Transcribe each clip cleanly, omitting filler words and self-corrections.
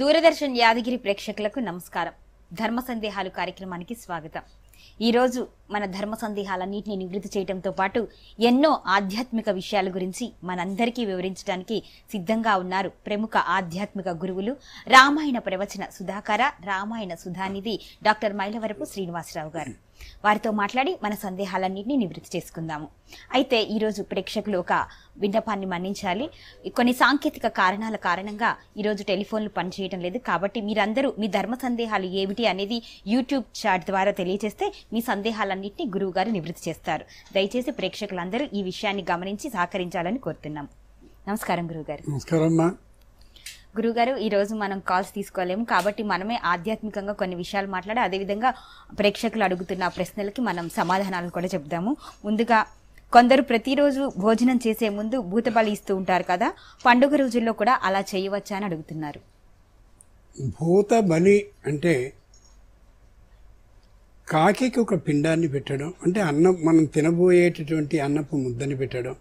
దూరదర్శన్ యాదగిరి ప్రేక్షకులకు నమస్కారం. ధర్మ సందేహాలు కార్యక్రమానికి స్వాగతం. ఈ రోజు మన ధర్మ సందేహాలన్నింటినీ నివృత్తి చేయడంతో పాటు ఎన్నో ఆధ్యాత్మిక విషయాల గురించి మనందరికీ వివరించడానికి సిద్ధంగా ఉన్నారు ప్రముఖ ఆధ్యాత్మిక గురువులు, రామాయణ ప్రవచన సుధాకర, రామాయణ సుధానిధి డాక్టర్ మైలవరపు శ్రీనివాసరావు గారు. వారితో మాట్లాడి మన సందేహాలన్నింటినీ నివృత్తి చేసుకుందాము. అయితే ఈరోజు ప్రేక్షకులు ఒక విన్నపాన్ని మన్నించాలి. కొన్ని సాంకేతిక కారణాల కారణంగా ఈరోజు టెలిఫోన్లు పనిచేయడం లేదు. కాబట్టి మీరందరూ మీ ధర్మ సందేహాలు ఏమిటి అనేది యూట్యూబ్ చాట్ ద్వారా తెలియజేస్తే మీ సందేహాలన్నింటినీ గురువు గారు నివృత్తి చేస్తారు. దయచేసి ప్రేక్షకులందరూ ఈ విషయాన్ని గమనించి సహకరించాలని కోరుతున్నాం. నమస్కారం గురువుగారు. నమస్కారం. గురుగారు, ఈ రోజు మనం కాల్స్ తీసుకోలేము కాబట్టి మనమే ఆధ్యాత్మికంగా కొన్ని విషయాలు మాట్లాడి అదేవిధంగా ప్రేక్షకులు అడుగుతున్న ప్రశ్నలకి మనం సమాధానాలు కూడా చెప్దాము. ముందుగా కొందరు ప్రతిరోజు భోజనం చేసే ముందు భూతబలి ఇస్తూ ఉంటారు కదా, పండుగ రోజుల్లో కూడా అలా చేయవచ్చా అని అడుగుతున్నారు. భూత బలి అంటే కాకి ఒక పిండాన్ని పెట్టడం, అంటే అన్నం మనం తినబోయేటటువంటి అన్నపు ముద్దని పెట్టడం,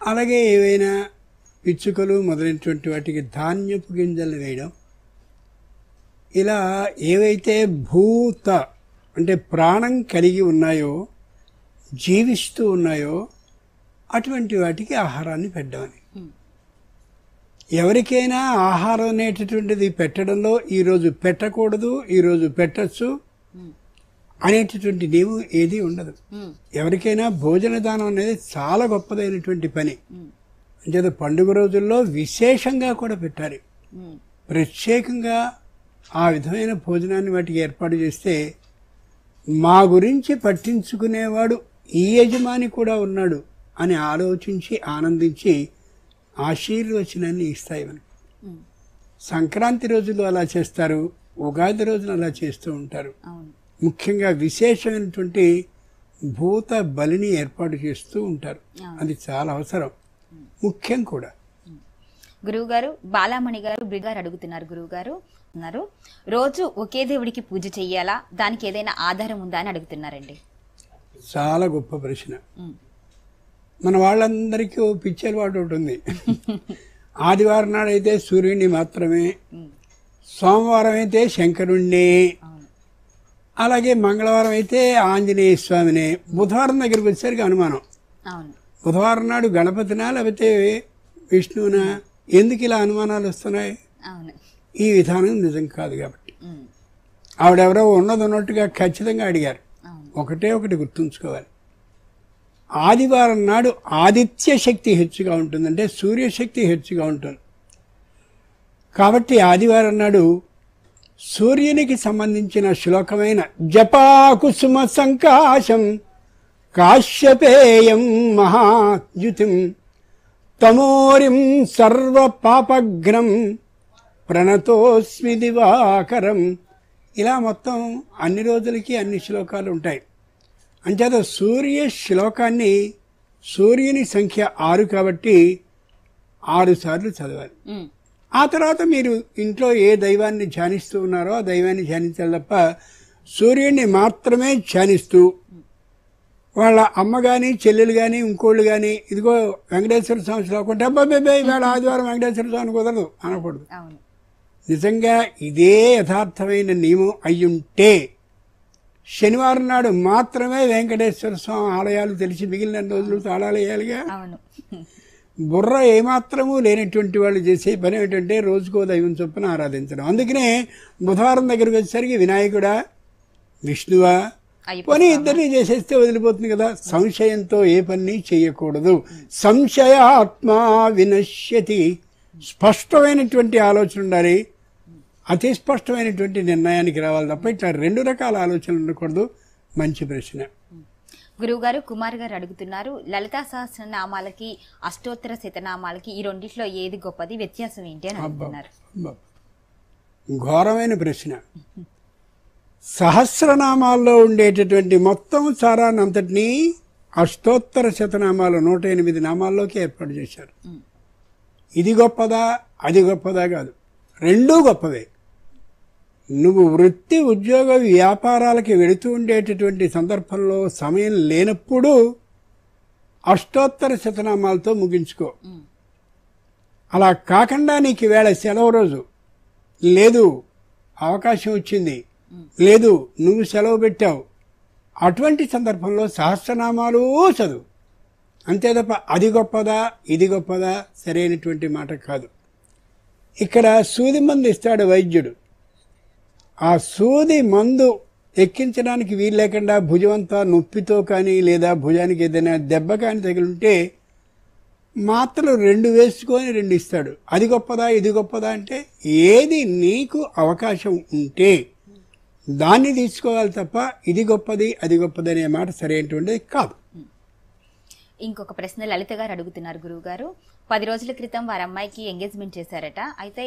అలాగే ఏవైనా పిచ్చుకలు మొదలైనటువంటి వాటికి ధాన్యపు గింజలు వేయడం, ఇలా ఏవైతే భూత అంటే ప్రాణం కలిగి ఉన్నాయో, జీవిస్తూ ఉన్నాయో అటువంటి వాటికి ఆహారాన్ని పెట్టమని. ఎవరికైనా ఆహారం అనేటటువంటిది పెట్టడంలో ఈరోజు పెట్టకూడదు, ఈరోజు పెట్టచ్చు అనేటటువంటి నియమం ఏది ఉండదు. ఎవరికైనా భోజన దానం అనేది చాలా గొప్పదైనటువంటి పని. అంటే పండుగ రోజుల్లో విశేషంగా కూడా పెట్టాలి. ప్రత్యేకంగా ఆ విధమైన భోజనాన్ని వాటికి ఏర్పాటు చేస్తే మా గురించి పట్టించుకునేవాడు ఈ యజమాని కూడా ఉన్నాడు అని ఆలోచించి ఆనందించి ఆశీర్వచనాన్ని ఇస్తాయి మనకి. సంక్రాంతి రోజుల్లో అలా చేస్తారు, ఉగాది రోజున అలా చేస్తూ ఉంటారు. ముఖ్యంగా విశేషమైనటువంటి భూత బలిని ఏర్పాటు చేస్తూ ఉంటారు. అది చాలా అవసరం, ముఖ్యం కూడా. గురువు గారు, బాలామణి గారు బ్రిగారు అడుగుతున్నారు. గురువు గారు అన్నారు, రోజు ఒకే దేవుడికి పూజ చెయ్యాలా, దానికి ఏదైనా ఆధారం ఉందా అని అడుగుతున్నారండి. చాలా గొప్ప ప్రశ్న. మన వాళ్ళందరికీ పిచ్చి అలవాటు ఉంటుంది. ఆదివారం నాడైతే సూర్యుడిని మాత్రమే, సోమవారం అయితే శంకరుణ్ణి, అలాగే మంగళవారం అయితే ఆంజనేయ స్వామిని, బుధవారం దగ్గరికి వచ్చేసరికి అనుమానం. బుధవారం నాడు గణపతినా లేకపోతే విష్ణువునా, ఎందుకు ఇలా అనుమానాలు వస్తున్నాయి? ఈ విధానం నిజం కాదు. కాబట్టి ఆవిడెవరో ఉన్నట్టుగా ఖచ్చితంగా అడిగారు. ఒకటే ఒకటి గుర్తుంచుకోవాలి, ఆదివారం నాడు ఆదిత్య శక్తి హెచ్చుగా ఉంటుంది, అంటే సూర్యశక్తి హెచ్చుగా ఉంటుంది. కాబట్టి ఆదివారం నాడు సూర్యునికి సంబంధించిన శ్లోకమైన జపాకుసుమ సంకాశం కాశ్యపేయం మహాద్యుతిం తమోరిం సర్వ పాపగ్నం ప్రణతోస్మి దివాకరం, ఇలా మొత్తం అన్ని రోజులకి అన్ని శ్లోకాలు ఉంటాయి. అంచేత సూర్య శ్లోకాన్ని, సూర్యుని సంఖ్య 6 కాబట్టి 6 సార్లు చదవాలి. ఆ తర్వాత మీరు ఇంట్లో ఏ దైవాన్ని ధ్యానిస్తూ ఉన్నారో ఆ దైవాన్ని ధ్యానించాలి తప్ప సూర్యుడిని మాత్రమే ధ్యానిస్తూ వాళ్ళ అమ్మ కానీ చెల్లెలు కానీ ఇంకోళ్ళు కానీ ఇదిగో వెంకటేశ్వర స్వామి శ్లోకం డబ్బాబే ఇవాళ ఆదివారం వెంకటేశ్వర స్వామి కుదరదు అనకూడదు. నిజంగా ఇదే యథార్థమైన నియమం అయ్యుంటే శనివారం నాడు మాత్రమే వెంకటేశ్వర స్వామి ఆలయాలు తెలిసి మిగిలిన రోజులు తాళాలు వేయాలిగా. బుర్ర ఏమాత్రము లేనటువంటి వాళ్ళు చేసే పని ఏంటంటే రోజుకో దైవం చొప్పున ఆరాధించడం. అందుకనే బుధవారం దగ్గరికి వచ్చేసరికి వినాయకుడా విష్ణువా పని ఇద్దరిని చేసేస్తే వదిలిపోతుంది కదా. సంశయంతో ఏ పని చేయకూడదు. సంశయాత్మా వినశ్యతి, స్పష్టమైనటువంటి ఆలోచన ఉండాలి, అతి స్పష్టమైనటువంటి నిర్ణయానికి రావాలి తప్ప ఇట్లా 2 రకాల ఆలోచనలు ఉండకూడదు. మంచి ప్రశ్న. గురువు గారు, కుమార్ గారు అడుగుతున్నారు, లలితా సహస్రనామాలకి అష్టోత్తర శతనామాలకి ఈ రెండిట్లో ఏది గొప్పది, వ్యత్యాసం ఏంటి అని అడుగుతున్నారు. ఘోరమైన ప్రశ్న. సహస్రనామాల్లో ఉండేటటువంటి మొత్తం సారాన్నంతటినీ అష్టోత్తర శతనామాలు 108 నామాల్లోకి ఏర్పాటు చేశారు. ఇది గొప్పదా అది గొప్పదా కాదు, రెండూ గొప్పవే. నువ్వు వృత్తి ఉద్యోగ వ్యాపారాలకి వెళుతూ ఉండేటటువంటి సందర్భంలో సమయం లేనప్పుడు అష్టోత్తర శతనామాలతో ముగించుకో. అలా కాకుండా నీకు ఈవేళ సెలవు రోజు లేదు, అవకాశం వచ్చింది లేదు, నువ్వు సెలవు పెట్టావు, అటువంటి సందర్భంలో సహస్రనామాలు చదువు. అంతే తప్ప అది గొప్పదా ఇది గొప్పదా సరైనటువంటి మాట కాదు. ఇక్కడ సూది మందు ఇస్తాడు వైద్యుడు. ఆ సూది మందు ఎక్కించడానికి వీలు లేకుండా భుజమంతా నొప్పితో కానీ లేదా భుజానికి ఏదైనా దెబ్బ కానీ తగిలింటే మాత్రలు 2 వేసుకొని 2 ఇస్తాడు. అది గొప్పదా ఇది గొప్పదా అంటే ఏది నీకు అవకాశం ఉంటే దాన్ని తీసుకోవాలి తప్ప ఇది గొప్పది అది గొప్పది అనే మాట సరైనటువంటిది కాదు. ఇంకొక ప్రశ్న లలిత గారు అడుగుతున్నారు గురువు గారు. 10 రోజుల క్రితం వారి అమ్మాయికి ఎంగేజ్మెంట్ చేశారట. అయితే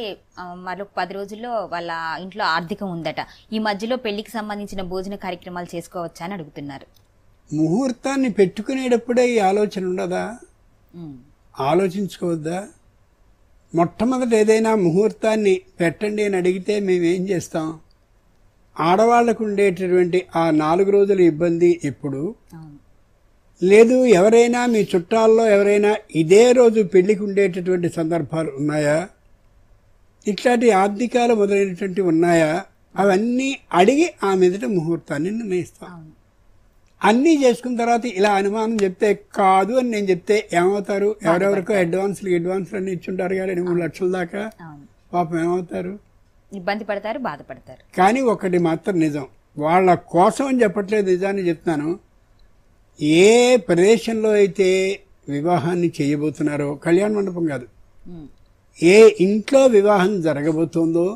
మరొక 10 రోజుల్లో వాళ్ళ ఇంట్లో ఆర్థికం ఉందట. ఈ మధ్యలో పెళ్లికి సంబంధించిన భోజన కార్యక్రమాలు చేసుకోవచ్చా అని అడుగుతున్నారు. ముహూర్తాన్ని పెట్టుకునేటప్పుడే ఈ ఆలోచన ఉండదా? ఆలోచించుకోవద్దా? మొట్టమొదట ఏదైనా ముహూర్తాన్ని పెట్టండి అని అడిగితే మేమేం చేస్తాం? ఆడవాళ్లకు ఉండేటటువంటి ఆ 4 రోజుల ఇబ్బంది ఎప్పుడు లేదు. ఎవరైనా మీ చుట్టాల్లో ఎవరైనా ఇదే రోజు పెళ్లికి ఉండేటటువంటి సందర్భాలు ఉన్నాయా? ఇట్లాంటి ఆర్థికాలు మొదలైనటువంటి ఉన్నాయా? అవన్నీ అడిగి ఆ మీదట ముహూర్తాన్ని నిర్ణయిస్తాం. అన్నీ చేసుకున్న తర్వాత ఇలా అనుమానం చెప్తే కాదు అని నేను చెప్తే ఏమవుతారు? ఎవరెవరికో అడ్వాన్స్లు అన్ని ఇచ్చుంటారు కానీ 3 లక్షల దాకా పాపం ఏమవుతారు? ఇబ్బంది పడతారు, బాధపడతారు. కానీ ఒకటి మాత్రం నిజం, వాళ్ళ కోసం అని చెప్పట్లేదు, నిజాన్ని చెప్తున్నాను. ఏ ప్రదేశంలో అయితే వివాహాన్ని చేయబోతున్నారో, కళ్యాణ మండపం కాదు, ఏ ఇంట్లో వివాహం జరగబోతోందో,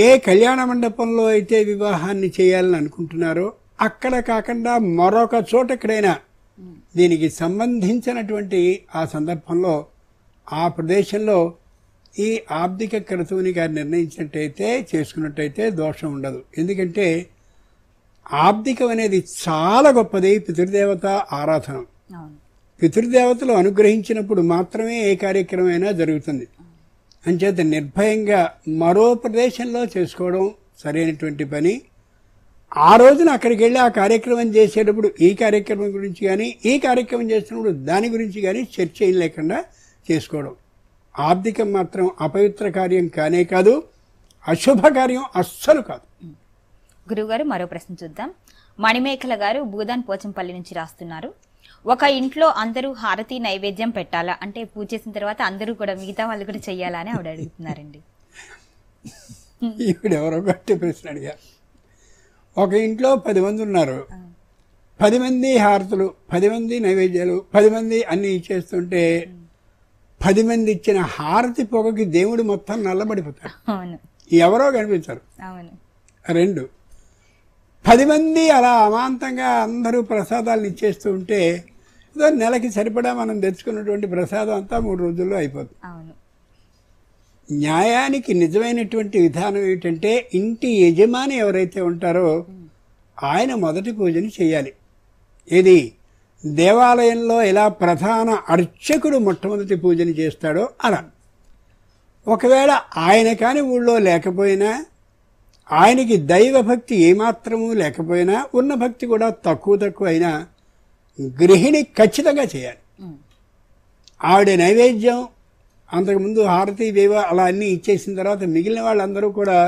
ఏ కళ్యాణ మండపంలో అయితే వివాహాన్ని చేయాలని అనుకుంటున్నారో అక్కడ కాకుండా మరొక చోట ఎక్కడైనా దీనికి సంబంధించినటువంటి ఆ సందర్భంలో ఆ ప్రదేశంలో ఈ ఆర్థిక క్రతువుని గారు నిర్ణయించినట్టయితే చేసుకున్నట్టయితే దోషం ఉండదు. ఎందుకంటే ఆర్థికం అనేది చాలా గొప్పది. పితృదేవత ఆరాధన, పితృదేవతలు అనుగ్రహించినప్పుడు మాత్రమే ఏ కార్యక్రమమైనా జరుగుతుంది. అంచేత నిర్భయంగా మరో ప్రదేశంలో చేసుకోవడం సరైనటువంటి పని. ఆ రోజున అక్కడికి వెళ్ళి ఆ కార్యక్రమం చేసేటప్పుడు ఈ కార్యక్రమం గురించి కానీ ఈ కార్యక్రమం చేసినప్పుడు దాని గురించి కానీ చర్చ లేకుండా చేసుకోవడం. ఆర్థికం మాత్రం అపవిత్ర కార్యం కానే కాదు, అశుభ కార్యం అస్సలు కాదు. గురువుగారు మరో ప్రశ్న చూద్దాం. మణిమేఖల గారు భూదాన్ పోచంపల్లి నుంచి రాస్తున్నారు. ఒక ఇంట్లో అందరూ హారతి నైవేద్యం పెట్టాలా అంటే పూజ చేసిన తర్వాత అందరూ కూడా మిగతా వాళ్ళు కూడా చెయ్యాలా అని ఆవిడ అడుగుతున్నారండి. ఇప్పుడు ఎవరో గట్టి ప్రశ్న అడిగారు. ఒక ఇంట్లో 10 మంది ఉన్నారు, 10 మంది హారతులు, 10 మంది నైవేద్యాలు, 10 మంది అన్ని ఇచ్చేస్తుంటే 10 మంది ఇచ్చిన హారతి పొగకి దేవుడు మొత్తం నల్లబడిపోతారు, ఎవరో కనిపించారు. 2, 10 మంది అలా అమాంతంగా అందరూ ప్రసాదాలను ఇచ్చేస్తూ ఉంటే నెలకి సరిపడా మనం తెచ్చుకున్నటువంటి ప్రసాదం అంతా 3 రోజుల్లో అయిపోతుంది. న్యాయానికి నిజమైనటువంటి విధానం ఏమిటంటే ఇంటి యజమాని ఎవరైతే ఉంటారో ఆయన మొదటి పూజని చేయాలి. ఇది దేవాలయంలో ఎలా ప్రధాన అర్చకుడు మొట్టమొదటి పూజని చేస్తాడో అలా. ఒకవేళ ఆయన కాని ఊళ్ళో లేకపోయినా, ఆయనకి దైవభక్తి ఏమాత్రమూ లేకపోయినా, ఉన్న భక్తి కూడా తక్కువ అయినా గృహిణి ఖచ్చితంగా చేయాలి. ఆవిడ నైవేద్యం అంతకుముందు హారతి దేవ అలా అన్నీ ఇచ్చేసిన తర్వాత మిగిలిన వాళ్ళందరూ కూడా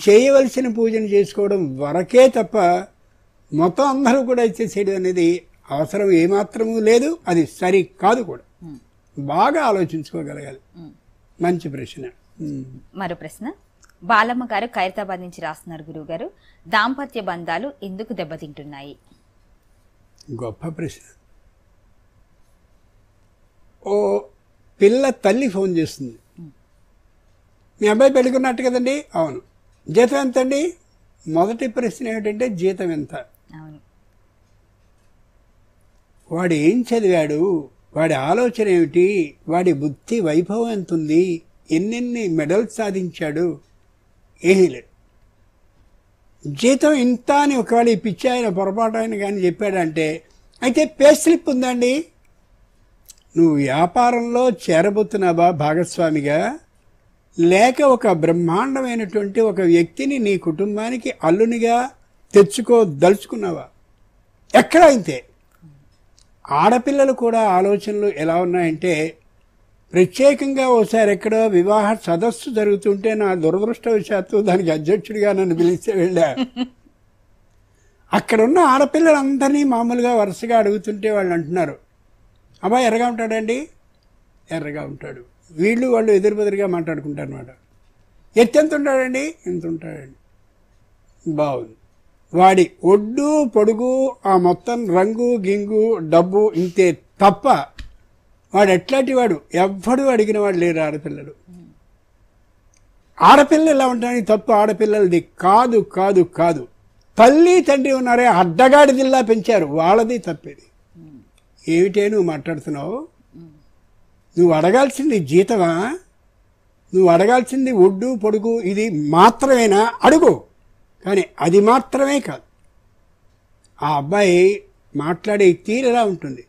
చేయవలసిన పూజను చేసుకోవడం వరకే తప్ప మొత్తం అందరూ కూడా ఇచ్చేసేయడం అనేది అవసరం ఏమాత్రమూ లేదు. అది సరి కాదు కూడా. బాగా ఆలోచించుకోగలగాలి. మంచి ప్రశ్న. మరో ప్రశ్న బాలమ్మ గారు ఖైరతాబాద్ నుంచి రాస్తున్నారు. గురువు గారు, దాంపత్య బంధాలు ఎందుకు దెబ్బతింటున్నాయి? గొప్ప ప్రశ్న. ఓ పిల్ల తల్లి ఫోన్ చేస్తుంది, మీ అబ్బాయి పెళ్ళికున్నట్టు కదండి. అవును. జీతం ఎంతండి? మొదటి ప్రశ్న ఏమిటంటే జీతం ఎంత? వాడు ఏం చదివాడు, వాడి ఆలోచన ఏమిటి, వాడి బుద్ధి వైభవం ఎంతుంది, ఎన్నెన్ని మెడల్స్ సాధించాడు, ఏమీ లేదు. జీతం ఇంత అని ఒకవేళ ఈ పిచ్చి ఆయన పొరపాటు ఆయన కానీ చెప్పాడంటే అయితే పే స్లిప్ ఉందండి. నువ్వు వ్యాపారంలో చేరబోతున్నావా భాగస్వామిగా, లేక ఒక బ్రహ్మాండమైనటువంటి ఒక వ్యక్తిని నీ కుటుంబానికి అల్లునిగా తెచ్చుకోదలుచుకున్నావా? ఎక్కడ ఇంతే. ఆడపిల్లలు కూడా ఆలోచనలు ఎలా ఉన్నాయంటే ప్రత్యేకంగా ఓసారి ఎక్కడో వివాహ సదస్సు జరుగుతుంటే నా దురదృష్టవశాత్తు దానికి అధ్యక్షుడిగా నన్ను పిలిస్తే వెళ్ళా. అక్కడున్న ఆడపిల్లలందరినీ మామూలుగా వరుసగా అడుగుతుంటే వాళ్ళు అంటున్నారు, అబ్బాయి ఎర్రగా ఉంటాడండి, ఎర్రగా ఉంటాడు. వాళ్ళు ఎదురుబెదురుగా మాట్లాడుకుంటారు అన్నమాట. ఎంత ఉంటాడండి, ఎంత ఉంటాడండి. బాగుంది. వాడి ఒడ్డు పొడుగు ఆ మొత్తం రంగు గింగు డబ్బు ఇంతే తప్ప వాడు ఎట్లాంటి వాడు ఎవ్వడు అడిగిన వాడు లేరు. ఆడపిల్లలు ఎలా ఉంటాయని తప్పు ఆడపిల్లలది కాదు కాదు కాదు. తల్లి తండ్రి ఉన్నారే అడ్డగాడిదిల్లా పెంచారు, వాళ్ళది తప్పేది. ఏమిటే నువ్వు మాట్లాడుతున్నావు? నువ్వు అడగాల్సింది జీతమా? నువ్వు అడగాల్సింది ఒడ్డు పొడుగు ఇది మాత్రమేనా? అడుగు, కానీ అది మాత్రమే కాదు. ఆ అబ్బాయి మాట్లాడే తీరు ఎలా ఉంటుంది?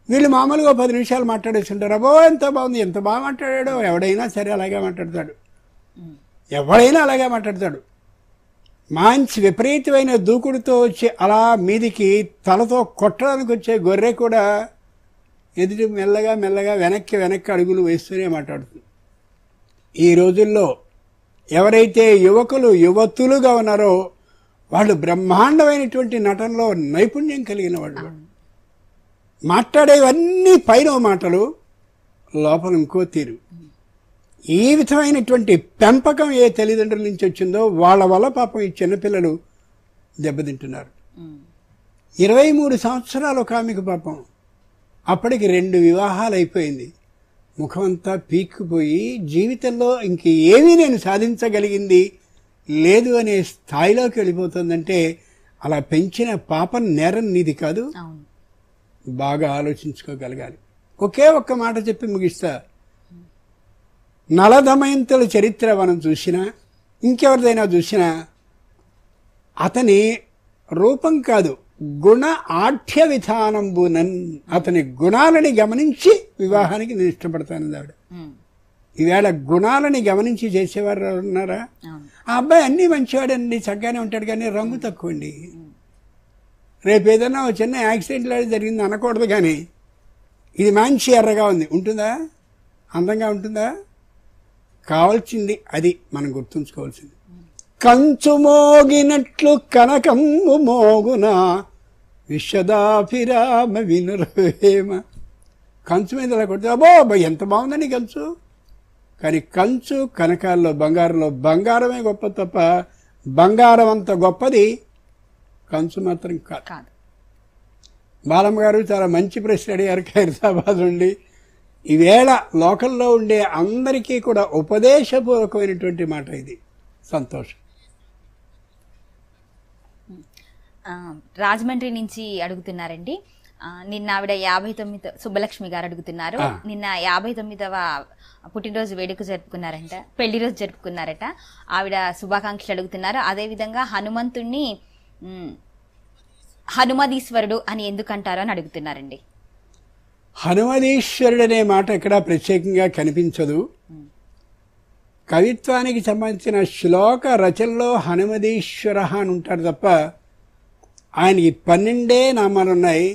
వీళ్ళు మామూలుగా 10 నిమిషాలు మాట్లాడేస్తుంటారు. అబ్బో ఎంత బాగుంది, ఎంత బాగా మాట్లాడాడో. ఎవడైనా సరే అలాగే మాట్లాడతాడు, ఎవడైనా అలాగే మాట్లాడతాడు. మంచి విపరీతమైన దూకుడుతో వచ్చి అలా మీదికి తలతో కొట్టడానికి వచ్చే గొర్రె కూడా ఎదుటి మెల్లగా మెల్లగా వెనక్కి అడుగులు వేస్తూనే మాట్లాడుతుంది. ఈ రోజుల్లో ఎవరైతే యువతులుగా ఉన్నారో వాళ్ళు బ్రహ్మాండమైనటువంటి నటనలో నైపుణ్యం కలిగిన వాళ్ళు. మాట్లాడేవన్నీ పైన మాటలు, లోపల ఇంకో తీరు. ఈ విధమైనటువంటి పెంపకం ఏ తల్లిదండ్రుల నుంచి వచ్చిందో వాళ్ళ వల్ల పాపం ఈ చిన్నపిల్లలు దెబ్బతింటున్నారు. 23 సంవత్సరాలు ఒక ఆమెకు పాపం అప్పటికి 2 వివాహాలు అయిపోయింది. ముఖమంతా పీక్కుపోయి జీవితంలో ఇంక ఏమీ నేను సాధించగలిగింది లేదు అనే స్థాయిలోకి వెళ్ళిపోతుందంటే అలా పెంచిన పాపం నేరం నీది కాదు. బాగా ఆలోచించుకోగలగాలి. ఒకే ఒక్క మాట చెప్పి ముగిస్తా. నలదమయంతుల చరిత్ర మనం చూసినా ఇంకెవరిదైనా చూసినా అతని రూపం కాదు గుణ ఆఢ్య విధానంబునన్, అతని గుణాలని గమనించి వివాహానికి నేను ఇష్టపడతాను. ఆవిడ ఈవేళ గుణాలని గమనించి చేసేవారు ఉన్నారా? ఆ అబ్బాయి అన్నీ మంచివాడండి, చక్కగానే ఉంటాడు, కానీ రంగు తక్కువ అండి. రేపు ఏదైనా చిన్న యాక్సిడెంట్ లాంటి జరిగింది అనకూడదు, కానీ ఇది మంచి ఎర్రగా ఉంది, ఉంటుందా? అందంగా ఉంటుందా? కావాల్సింది అది మనం గుర్తుంచుకోవాల్సింది. కంచు మోగినట్లు కనకమ్ము మోగున విశ్వదాభిరామ వినురవేమ. కంచు మీద ఇలా కొడితే అబ్బో ఎంత బాగుందండి కంచు. కానీ కంచు కనకాల్లో బంగారంలో బంగారమే గొప్ప తప్ప బంగారం అంత గొప్పది కంచు మాత్రం కాదు. బాలమ్మ గారు చాలా మంచి ప్రశ్న అడిగారు ఖైరతాబాద్ నుండి. ఈవేళ లోకల్లో ఉండే అందరికీ కూడా ఉపదేశపూర్వకమైనటువంటి మాట ఇది. సంతోషం. రాజమండ్రి నుంచి అడుగుతున్నారండి. నిన్న ఆవిడ 59 సుబ్బలక్ష్మి గారు అడుగుతున్నారు. నిన్న 59వ పుట్టినరోజు వేడుక జరుపుకున్నారంట, పెళ్లి రోజు జరుపుకున్నారట. ఆవిడ శుభాకాంక్షలు అడుగుతున్నారు. అదేవిధంగా హనుమంతుణ్ణి హనుమదీశ్వరుడు అని ఎందుకంటారు అని అడుగుతున్నారండి. హనుమదీశ్వరుడు అనే మాట ఎక్కడా ప్రత్యేకంగా కనిపించదు. కవిత్వానికి సంబంధించిన శ్లోక రచనలో హనుమదీశ్వర అని ఉంటారు తప్ప ఆయనకి 12 నామాలున్నాయి.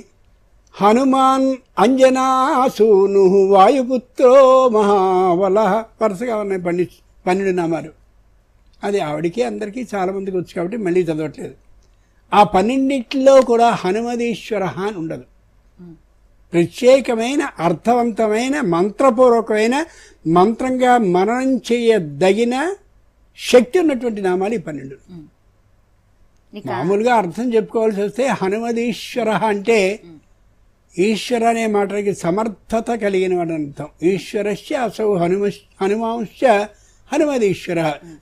హనుమాన్ అంజనాసూను వాయుపుత్రో మహాబల వరుసగా ఉన్నాయి 12 నామాలు. అది ఆవిడికి అందరికీ చాలా మందికి వచ్చు కాబట్టి మళ్ళీ చదవట్లేదు. ఆ 12లో కూడా హనుమదీశ్వర అని ఉండదు. ప్రత్యేకమైన అర్థవంతమైన మంత్రపూర్వకమైన మంత్రంగా మననం చేయదగిన శక్తి ఉన్నటువంటి నామాలు ఈ 12. మామూలుగా అర్థం చెప్పుకోవాల్సి వస్తే హనుమదీశ్వర అంటే ఈశ్వర అనే మాటకి సమర్థత కలిగిన వాడు అర్థం. ఈశ్వరస్య అసౌ హనుమాంశ హనుమదీశ్వర,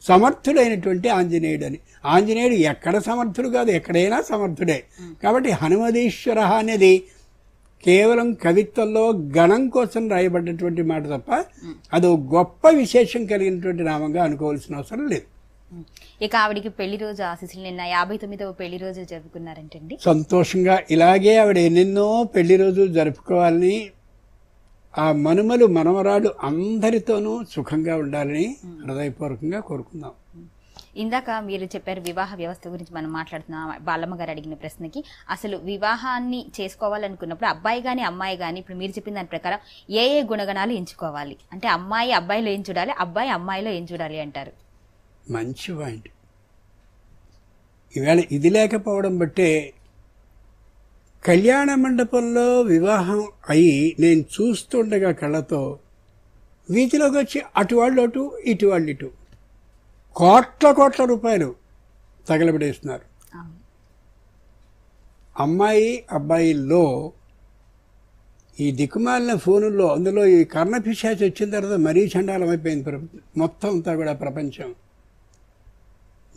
సమర్థుడైనటువంటి ఆంజనేయుడు అని. ఆంజనేయుడు ఎక్కడ సమర్థుడు కాదు, ఎక్కడైనా సమర్థుడే. కాబట్టి హనుమదీశ్వర అనేది కేవలం కవిత్వంలో గణం కోసం రాయబడ్డటువంటి మాట తప్ప అదో గొప్ప విశేషం కలిగినటువంటి నామంగా అనుకోవాల్సిన అవసరం లేదు. ఇక ఆవిడికి పెళ్లి రోజు ఆశీస్సులు నిన్న 59వ పెళ్లి రోజు జరుపుకున్నారంటండి. సంతోషంగా ఇలాగే ఆవిడ ఎన్నెన్నో పెళ్లి రోజులు జరుపుకోవాలని, ఆ మనుమలు మనవరాలు అందరితోనూ సుఖంగా ఉండాలని హృదయపూర్వకంగా కోరుకుందాం. ఇందాక మీరు చెప్పారు వివాహ వ్యవస్థ గురించి మనం మాట్లాడుతున్నాం. బాలమ్మ గారు అడిగిన ప్రశ్నకి అసలు వివాహాన్ని చేసుకోవాలనుకున్నప్పుడు అబ్బాయి గాని అమ్మాయి గాని ఇప్పుడు మీరు చెప్పిన దాని ప్రకారం ఏ ఏ గుణగణాలు ఎంచుకోవాలి? అంటే అమ్మాయి అబ్బాయిలో ఏం చూడాలి, అబ్బాయి అమ్మాయిలో ఏం చూడాలి అంటారు? మంచి పాయింట్. ఈవేళ ఇది లేకపోవడం బట్టే కళ్యాణ మండపంలో వివాహం అయి నేను చూస్తుండగా కళ్ళతో వీధిలోకి వచ్చి అటు వాళ్ళు అటు ఇటు వాళ్ళు ఇటు కోట్ల రూపాయలు తగలబడేస్తున్నారు. అమ్మాయి అబ్బాయిల్లో ఈ దిక్కుమాలిన ఫోనుల్లో అందులో ఈ కర్ణపిశాచి వచ్చిన తర్వాత మరీ చండాలం అయిపోయింది మొత్తం అంతా కూడా ప్రపంచం.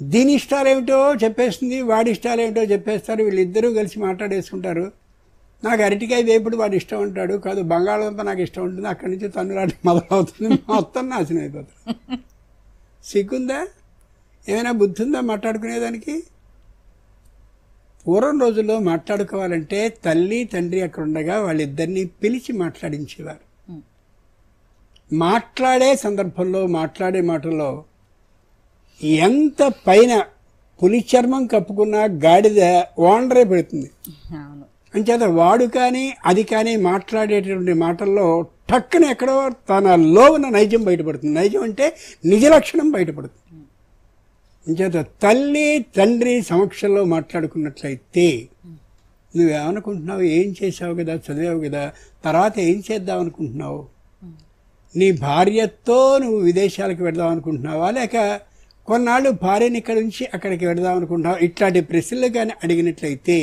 దీని ఇష్టాలేమిటో చెప్పేస్తుంది, వాడి ఇష్టాలేమిటో చెప్పేస్తారు. వీళ్ళిద్దరూ కలిసి మాట్లాడేసుకుంటారు. నాకు అరటికాయ వేపుడు వాడు ఇష్టం ఉంటాడు, కాదు బంగాళదుంప నాకు ఇష్టం ఉంటుంది. అక్కడి నుంచి తన్నులాట మొదలవుతుంది, మొత్తం నాశనం అయిపోతుంది. సిగ్గుందా? ఏమైనా బుద్ధి ఉందా మాట్లాడుకునేదానికి? పూర్వం రోజుల్లో మాట్లాడుకోవాలంటే తల్లి తండ్రి అక్కడ ఉండగా వాళ్ళిద్దరినీ పిలిచి మాట్లాడించేవారు. మాట్లాడే సందర్భంలో మాట్లాడే మాటల్లో ఎంత పైన పులి చర్మం కప్పుకున్న గాడిద ఓండరే పెడుతుంది. అంచేత వాడు కానీ అది కానీ మాట్లాడేటటువంటి మాటల్లో టక్కున ఎక్కడో తనలో ఉన్న నైజం బయటపడుతుంది. నైజం అంటే నిజ లక్షణం బయటపడుతుంది. అంచేత తల్లి తండ్రి సమక్షంలో మాట్లాడుకున్నట్లయితే నువ్వేమనుకుంటున్నావు, ఏం చేసావు కదా, చదివావు కదా, తర్వాత ఏం చేద్దాం అనుకుంటున్నావు, నీ భార్యతో నువ్వు విదేశాలకు వెళదాం అనుకుంటున్నావా, లేక కొన్నాళ్ళు భార్యని ఇక్కడ నుంచి అక్కడికి వెళదాం అనుకుంటున్నావు, ఇట్లాంటి ప్రశ్నలు కానీ అడిగినట్లయితే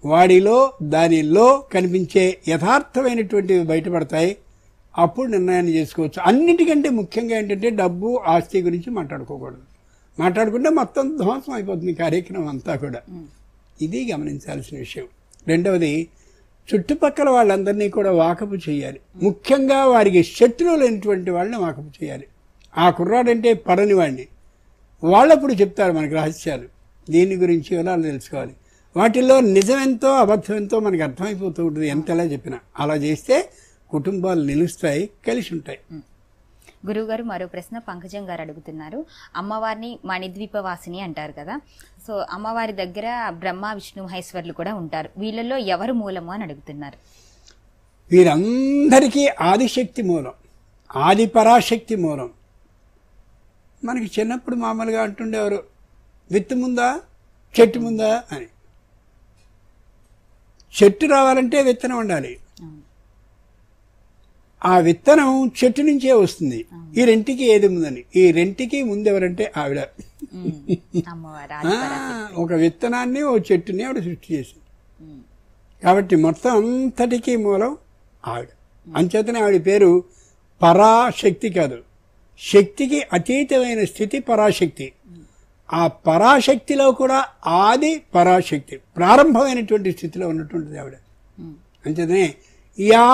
వాడిలో దానిలో కనిపించే యథార్థమైనటువంటివి బయటపడతాయి. అప్పుడు నిర్ణయాన్ని చేసుకోవచ్చు. అన్నిటికంటే ముఖ్యంగా ఏంటంటే డబ్బు ఆస్తి గురించి మాట్లాడుకోకూడదు. మాట్లాడుకుంటే మొత్తం ధ్వంసం అయిపోతుంది కార్యక్రమం అంతా కూడా. ఇది గమనించాల్సిన విషయం. రెండవది, చుట్టుపక్కల వాళ్ళందరినీ కూడా వాకపు చేయాలి. ముఖ్యంగా వారికి శత్రువులు లేనటువంటి వాళ్ళని వాకపు చేయాలి. ఆ కుర్రాడంటే పడని వాడిని వాళ్ళప్పుడు చెప్తారు మనకు రహస్యాలు, దీని గురించి వివరాలు తెలుసుకోవాలి. వాటిల్లో నిజమెంతో అబద్ధమెంతో మనకు అర్థమైపోతూ ఉంటుంది ఎంతలా చెప్పినా. అలా చేస్తే కుటుంబాలు నిలుస్తాయి, కలిసి ఉంటాయి. గురువుగారు మరో ప్రశ్న పంకజం గారు అడుగుతున్నారు. అమ్మవారిని మణిద్వీపవాసిని అంటారు కదా, సో అమ్మవారి దగ్గర బ్రహ్మ విష్ణు మహేశ్వరులు కూడా ఉంటారు. వీళ్ళల్లో ఎవరు మూలము అని అడుగుతున్నారు. వీరందరికీ ఆదిశక్తి మూలం, ఆది పరాశక్తి మూలం. మనకి చిన్నప్పుడు మామూలుగా అంటుండేవారు, విత్తు ముందా చెట్టు ముందా అని. చెట్టు రావాలంటే విత్తనం ఉండాలి. ఆ విత్తనం చెట్టు నుంచే వస్తుంది. ఈ రెంటికి ఏది ముందని, ఈ రెంటికి ముందెవరంటే ఆవిడ. ఒక విత్తనాన్ని ఓ చెట్టుని ఆవిడ సృష్టి చేసింది. కాబట్టి మొత్తం అంతటికీ మూలం ఆవిడ. అంచేతనే ఆవిడ పేరు పరాశక్తి కాదు, శక్తికి అతీతమైన స్థితి పరాశక్తి. ఆ పరాశక్తిలో కూడా ఆది పరాశక్తి, ప్రారంభమైనటువంటి స్థితిలో ఉన్నటువంటిది ఆవిడ. అంచేతనే యా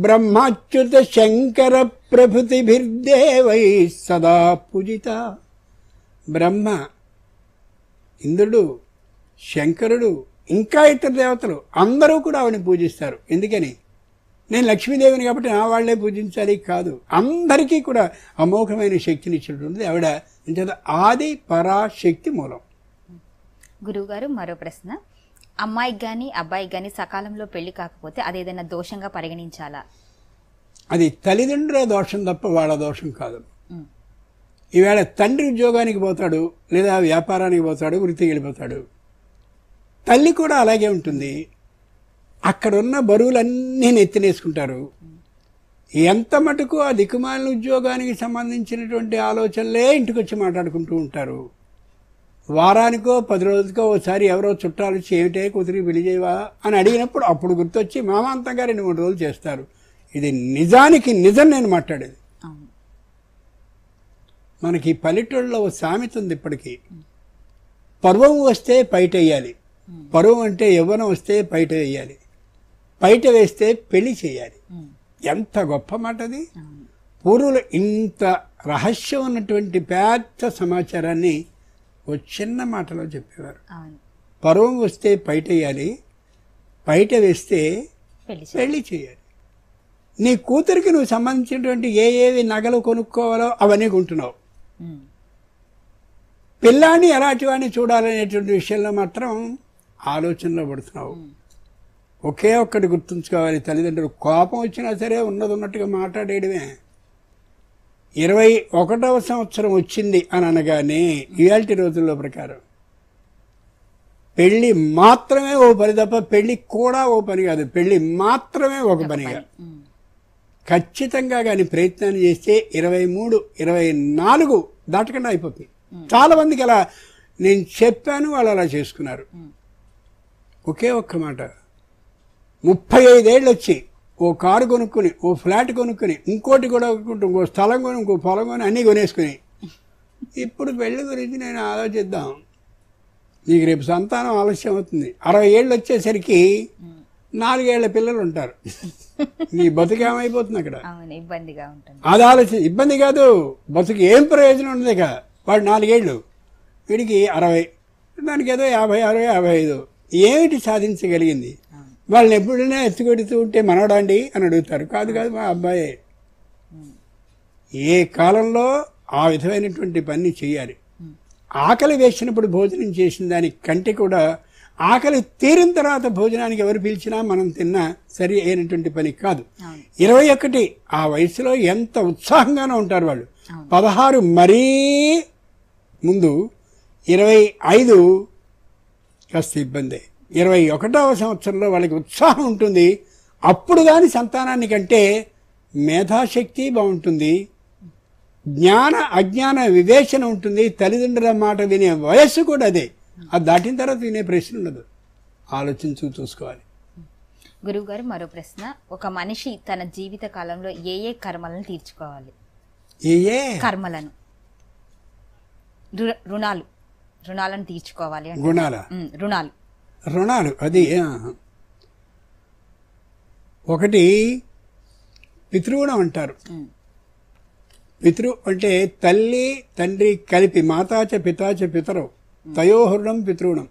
బ్రహ్మాచ్యుత శంకర ప్రభుతిభిర్దేవై సదా పూజిత. బ్రహ్మ, ఇంద్రుడు, శంకరుడు, ఇంకా ఇతర దేవతలు అందరూ కూడా ఆవిడని పూజిస్తారు. ఎందుకని? నేను లక్ష్మీదేవిని కాబట్టి నా వాళ్లే పూజించాలి కాదు, అందరికీ కూడా అమోఘమైన శక్తిని ఇచ్చినటువంటిది ఆవిడ. అంచేత ఆది పరాశక్తి మూలం. గురువుగారు మరో ప్రశ్న, అమ్మాయికి గాని అబ్బాయికి గాని సకాలంలో పెళ్లి కాకపోతే అదేదైనా దోషంగా పరిగణించాలా? అది తల్లిదండ్రుల దోషం తప్ప వాళ్ళ దోషం కాదు. ఈవేళ తండ్రి ఉద్యోగానికి పోతాడు, లేదా వ్యాపారానికి పోతాడు, వృత్తికి వెళ్ళిపోతాడు. తల్లి కూడా అలాగే ఉంటుంది. అక్కడున్న బరువులన్నీ నెత్తినేసుకుంటారు. ఎంత మటుకు ఆ దిక్కుమాలిన ఉద్యోగానికి సంబంధించినటువంటి ఆలోచనలే ఇంటికి వచ్చి మాట్లాడుకుంటూ ఉంటారు. వారానికో 10 రోజులకో ఒకసారి ఎవరో చుట్టాలు వచ్చి ఏమిటే కూతురికి పెళ్లి చేయవా అని అడిగినప్పుడు అప్పుడు గుర్తొచ్చి మామాంతంగా 2-3 రోజులు చేస్తారు. ఇది నిజానికి నిజం నేను మాట్లాడేది. మనకి పల్లెటూళ్ళలో ఒక సామెత ఉంది ఇప్పటికీ, పర్వం వస్తే పైట వేయాలి. పర్వం అంటే యవ్వనం వస్తే పైట వేయాలి, పైట వేస్తే పెళ్లి చేయాలి. ఎంత గొప్ప మాట అది. పూర్వులు ఇంత రహస్యం ఉన్నటువంటి పెద్ద సమాచారాన్ని ఓ చిన్న మాటలో చెప్పేవారు. పర్వం వస్తే పైట వేయాలి, పైట వేస్తే పెళ్లి చేయాలి. నీ కూతురికి నువ్వు సంబంధించినటువంటి ఏవి నగలు కొనుక్కోవాలో అవన్నీ కొంటున్నావు. పిల్లాన్ని ఎలాంటి వాడిని చూడాలనేటువంటి విషయంలో మాత్రం ఆలోచనలో పడుతున్నావు. ఒకే ఒక్కటి గుర్తుంచుకోవాలి, తల్లిదండ్రులు కోపం వచ్చినా సరే ఉన్నది ఉన్నట్టుగా మాట్లాడేయడమే. 21వ సంవత్సరం వచ్చింది అని అనగానే ఇవాల్టి రోజుల్లో ప్రకారం పెళ్లి మాత్రమే ఓ పని తప్ప పెళ్లి కూడా ఓ పని కాదు, పెళ్లి మాత్రమే ఒక పనిగా ఖచ్చితంగా కానీ ప్రయత్నాన్ని చేస్తే 23, 24 దాటకుండా అయిపోతుంది. చాలా మందికి అలా నేను చెప్పాను, వాళ్ళు అలా చేసుకున్నారు. ఒకే ఒక్క మాట, 35 ఏళ్ళు వచ్చి ఓ కారు కొనుక్కుని, ఓ ఫ్లాట్ కొనుక్కుని, ఇంకోటి కూడా కొనుక్కుంటూ, ఇంకో స్థలం కొని, ఇంకో పొలం కొని, అన్నీ కొనేసుకుని ఇప్పుడు పెళ్లి గురించి నేను ఆలోచిద్దాం, నీకు రేపు సంతానం ఆలస్యం అవుతుంది, 60 ఏళ్ళు వచ్చేసరికి 4 ఏళ్ల పిల్లలు ఉంటారు, నీ బతుకేమైపోతుంది అక్కడ. ఇబ్బందిగా ఉంటుంది. అది ఆలోచన ఇబ్బంది కాదు, బతుకు ఏం ప్రయోజనం ఉండదు. ఇక వాడు 4 ఏళ్ళు, వీడికి 60, దానికి ఏదో 50, 60, 55, ఏమిటి సాధించగలిగింది? వాళ్ళని ఎప్పుడైనా ఎత్తుకొడుతూ ఉంటే మనవడాండి అని అడుగుతారు. కాదు కాదు, మా అబ్బాయే. ఏ కాలంలో ఆ విధమైనటువంటి పని చేయాలి. ఆకలి వేసినప్పుడు భోజనం చేసిన దానికి కంటే కూడా ఆకలి తీరిన తర్వాత భోజనానికి ఎవరు పిలిచినా మనం తిన్నా సరి అయినటువంటి పని కాదు. 21 ఆ వయసులో ఎంత ఉత్సాహంగానూ ఉంటారు వాళ్ళు. 16 మరీ ముందు, 25 కాస్త ఇబ్బందే. 21వ సంవత్సరంలో వాళ్ళకి ఉత్సాహం ఉంటుంది. అప్పుడు కానీ సంతానాన్ని కంటే మేధాశక్తి బాగుంటుంది, జ్ఞాన అజ్ఞాన వివేచన ఉంటుంది, తల్లిదండ్రుల మాట వినే వయస్సు కూడా అదే. అది దాటిన తర్వాత వినే ప్రశ్న ఉండదు. ఆలోచించు చూసుకోవాలి. గురువు గారు, మరో ప్రశ్న. ఒక మనిషి తన జీవిత కాలంలో ఏ ఏ కర్మలను తీర్చుకోవాలి? ఏ కర్మలను, రుణాలను తీర్చుకోవాలి. రుణాలు అది ఒకటి పితృగుణం అంటారు. పితృ అంటే తల్లి తండ్రి కలిపి, మాతాచ పితాచ పితరవు తయోహృణం పితృగుణం.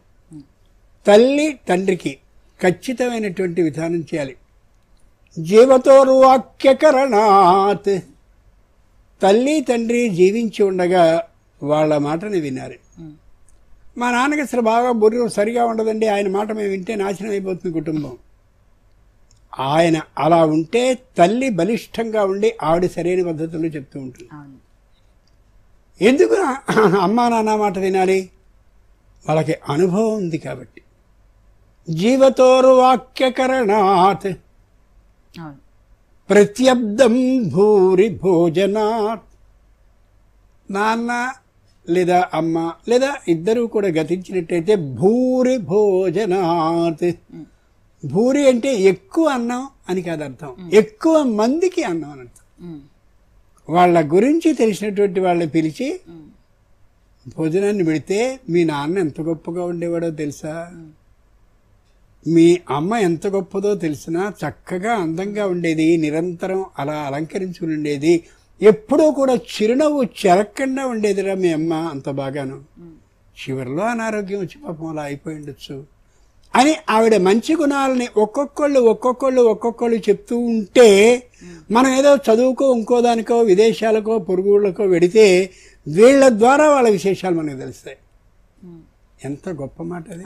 తల్లి తండ్రికి ఖచ్చితమైనటువంటి విధానం చేయాలి. జీవతోర్వాక్యకరణాత్, తల్లి తండ్రి జీవించి ఉండగా వాళ్ళ మాటని వినాలి. మా నాన్నకి అసలు బాగా బుర్ర సరిగా ఉండదండి, ఆయన మాట మేము వింటే నాశనం అయిపోతుంది కుటుంబం. ఆయన అలా ఉంటే తల్లి బలిష్టంగా ఉండి ఆవిడ సరైన పద్ధతుల్లో చెప్తూ ఉంటుంది. ఎందుకు అమ్మా నాన్న మాట వినాలి? వాళ్ళకి అనుభవం ఉంది కాబట్టి. జీవతోర్వాక్యకరణాత్ ప్రత్యబ్దం భూరి భోజనాత్. నాన్న లేదా అమ్మ లేదా ఇద్దరూ కూడా గతించినట్టయితే భూరి భోజనాత్. భూరి అంటే ఎక్కువ అన్నం అని కాదు అర్థం, ఎక్కువ మందికి అన్నం అని అర్థం. వాళ్ళ గురించి తెలిసినటువంటి వాళ్ళని పిలిచి భోజనాన్ని పెడితే, మీ నాన్న ఎంత గొప్పగా ఉండేవాడో తెలుసా, మీ అమ్మ ఎంత గొప్పదో తెలిసినా, చక్కగా అందంగా ఉండేది, నిరంతరం అలా అలంకరించుకుని ఉండేది, ఎప్పుడూ కూడా చిరునవ్వు చెరక్కుండా ఉండేదిరా మీ అమ్మ, అంత బాగాను. చివరిలో అనారోగ్యం వచ్చి పాపం అలా అయిపోయి ఉండొచ్చు అని ఆవిడ మంచి గుణాలని ఒక్కొక్కళ్ళు చెప్తూ ఉంటే, మనం ఏదో చదువుకో ఇంకోదానికో విదేశాలకో పొరుగుళ్ళకో వెడితే వీళ్ళ ద్వారా వాళ్ళ విశేషాలు మనకు తెలుస్తాయి. ఎంత గొప్ప మాట అది.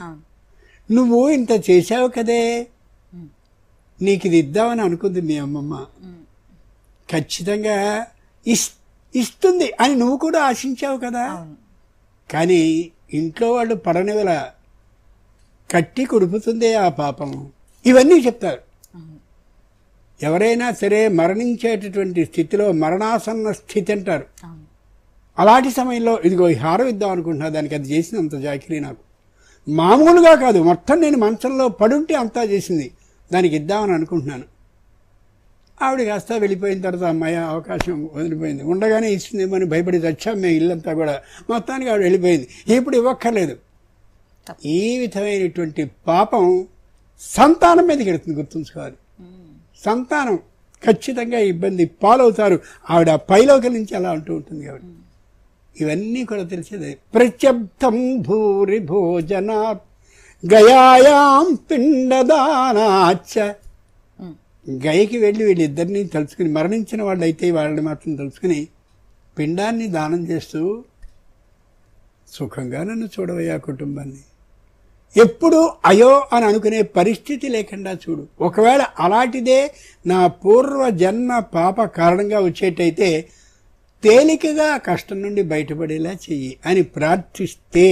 నువ్వు ఇంత చేశావు కదే, నీకు ఇది ఇద్దామని అనుకుంది మీ అమ్మమ్మ, ఖచ్చితంగా ఇస్తుంది అని నువ్వు కూడా ఆశించావు కదా. కానీ ఇంట్లో వాళ్ళు పడనివల కట్టి కుడుపుతుందే ఆ పాపం. ఇవన్నీ చెప్తారు. ఎవరైనా సరే మరణించేటటువంటి స్థితిలో, మరణాసన్న స్థితి అంటారు, అలాంటి సమయంలో ఇదిగో ఈ హారం ఇద్దాం అనుకుంటున్నా, దానికి అది చేసినంత జాకిరీ నాకు మామూలుగా కాదు, మొత్తం నేను మంచంలో పడుంటే అంతా చేసింది, దానికి ఇద్దామని అనుకుంటున్నాను. ఆవిడ కాస్త వెళ్ళిపోయిన తర్వాత అమ్మాయి అవకాశం వదిలిపోయింది. ఉండగానే ఇస్తుందేమో అని భయపడి వచ్చాం మేము, ఇల్లంతా కూడా. మొత్తానికి ఆవిడ వెళ్ళిపోయింది, ఇప్పుడు ఇవ్వక్కర్లేదు. ఈ విధమైనటువంటి పాపం సంతానం మీదకి వెళుతుంది, గుర్తుంచుకోవాలి. సంతానం ఖచ్చితంగా ఇబ్బంది పాలవుతారు. ఆవిడ పైలోకి నుంచి అలా అంటూ ఉంటుంది కాబట్టి ఇవన్నీ కూడా తెలిసేదే. ప్రత్యబ్ధం భూరి భోజనాత్ గయాయాం పిండదానాచ్చ. గయకి వెళ్ళి వీళ్ళిద్దరినీ తలుచుకుని, మరణించిన వాళ్ళైతే వాళ్ళని మాత్రం తలుచుకుని పిండాన్ని దానం చేస్తూ సుఖంగా నన్ను చూడవయ్యా కుటుంబాన్ని. ఎప్పుడు అయో అని అనుకునే పరిస్థితి లేకుండా చూడు. ఒకవేళ అలాంటిదే నా పూర్వ జన్మ పాప కారణంగా వచ్చేటైతే తేలికగా కష్టం నుండి బయటపడేలా చెయ్యి అని ప్రార్థిస్తే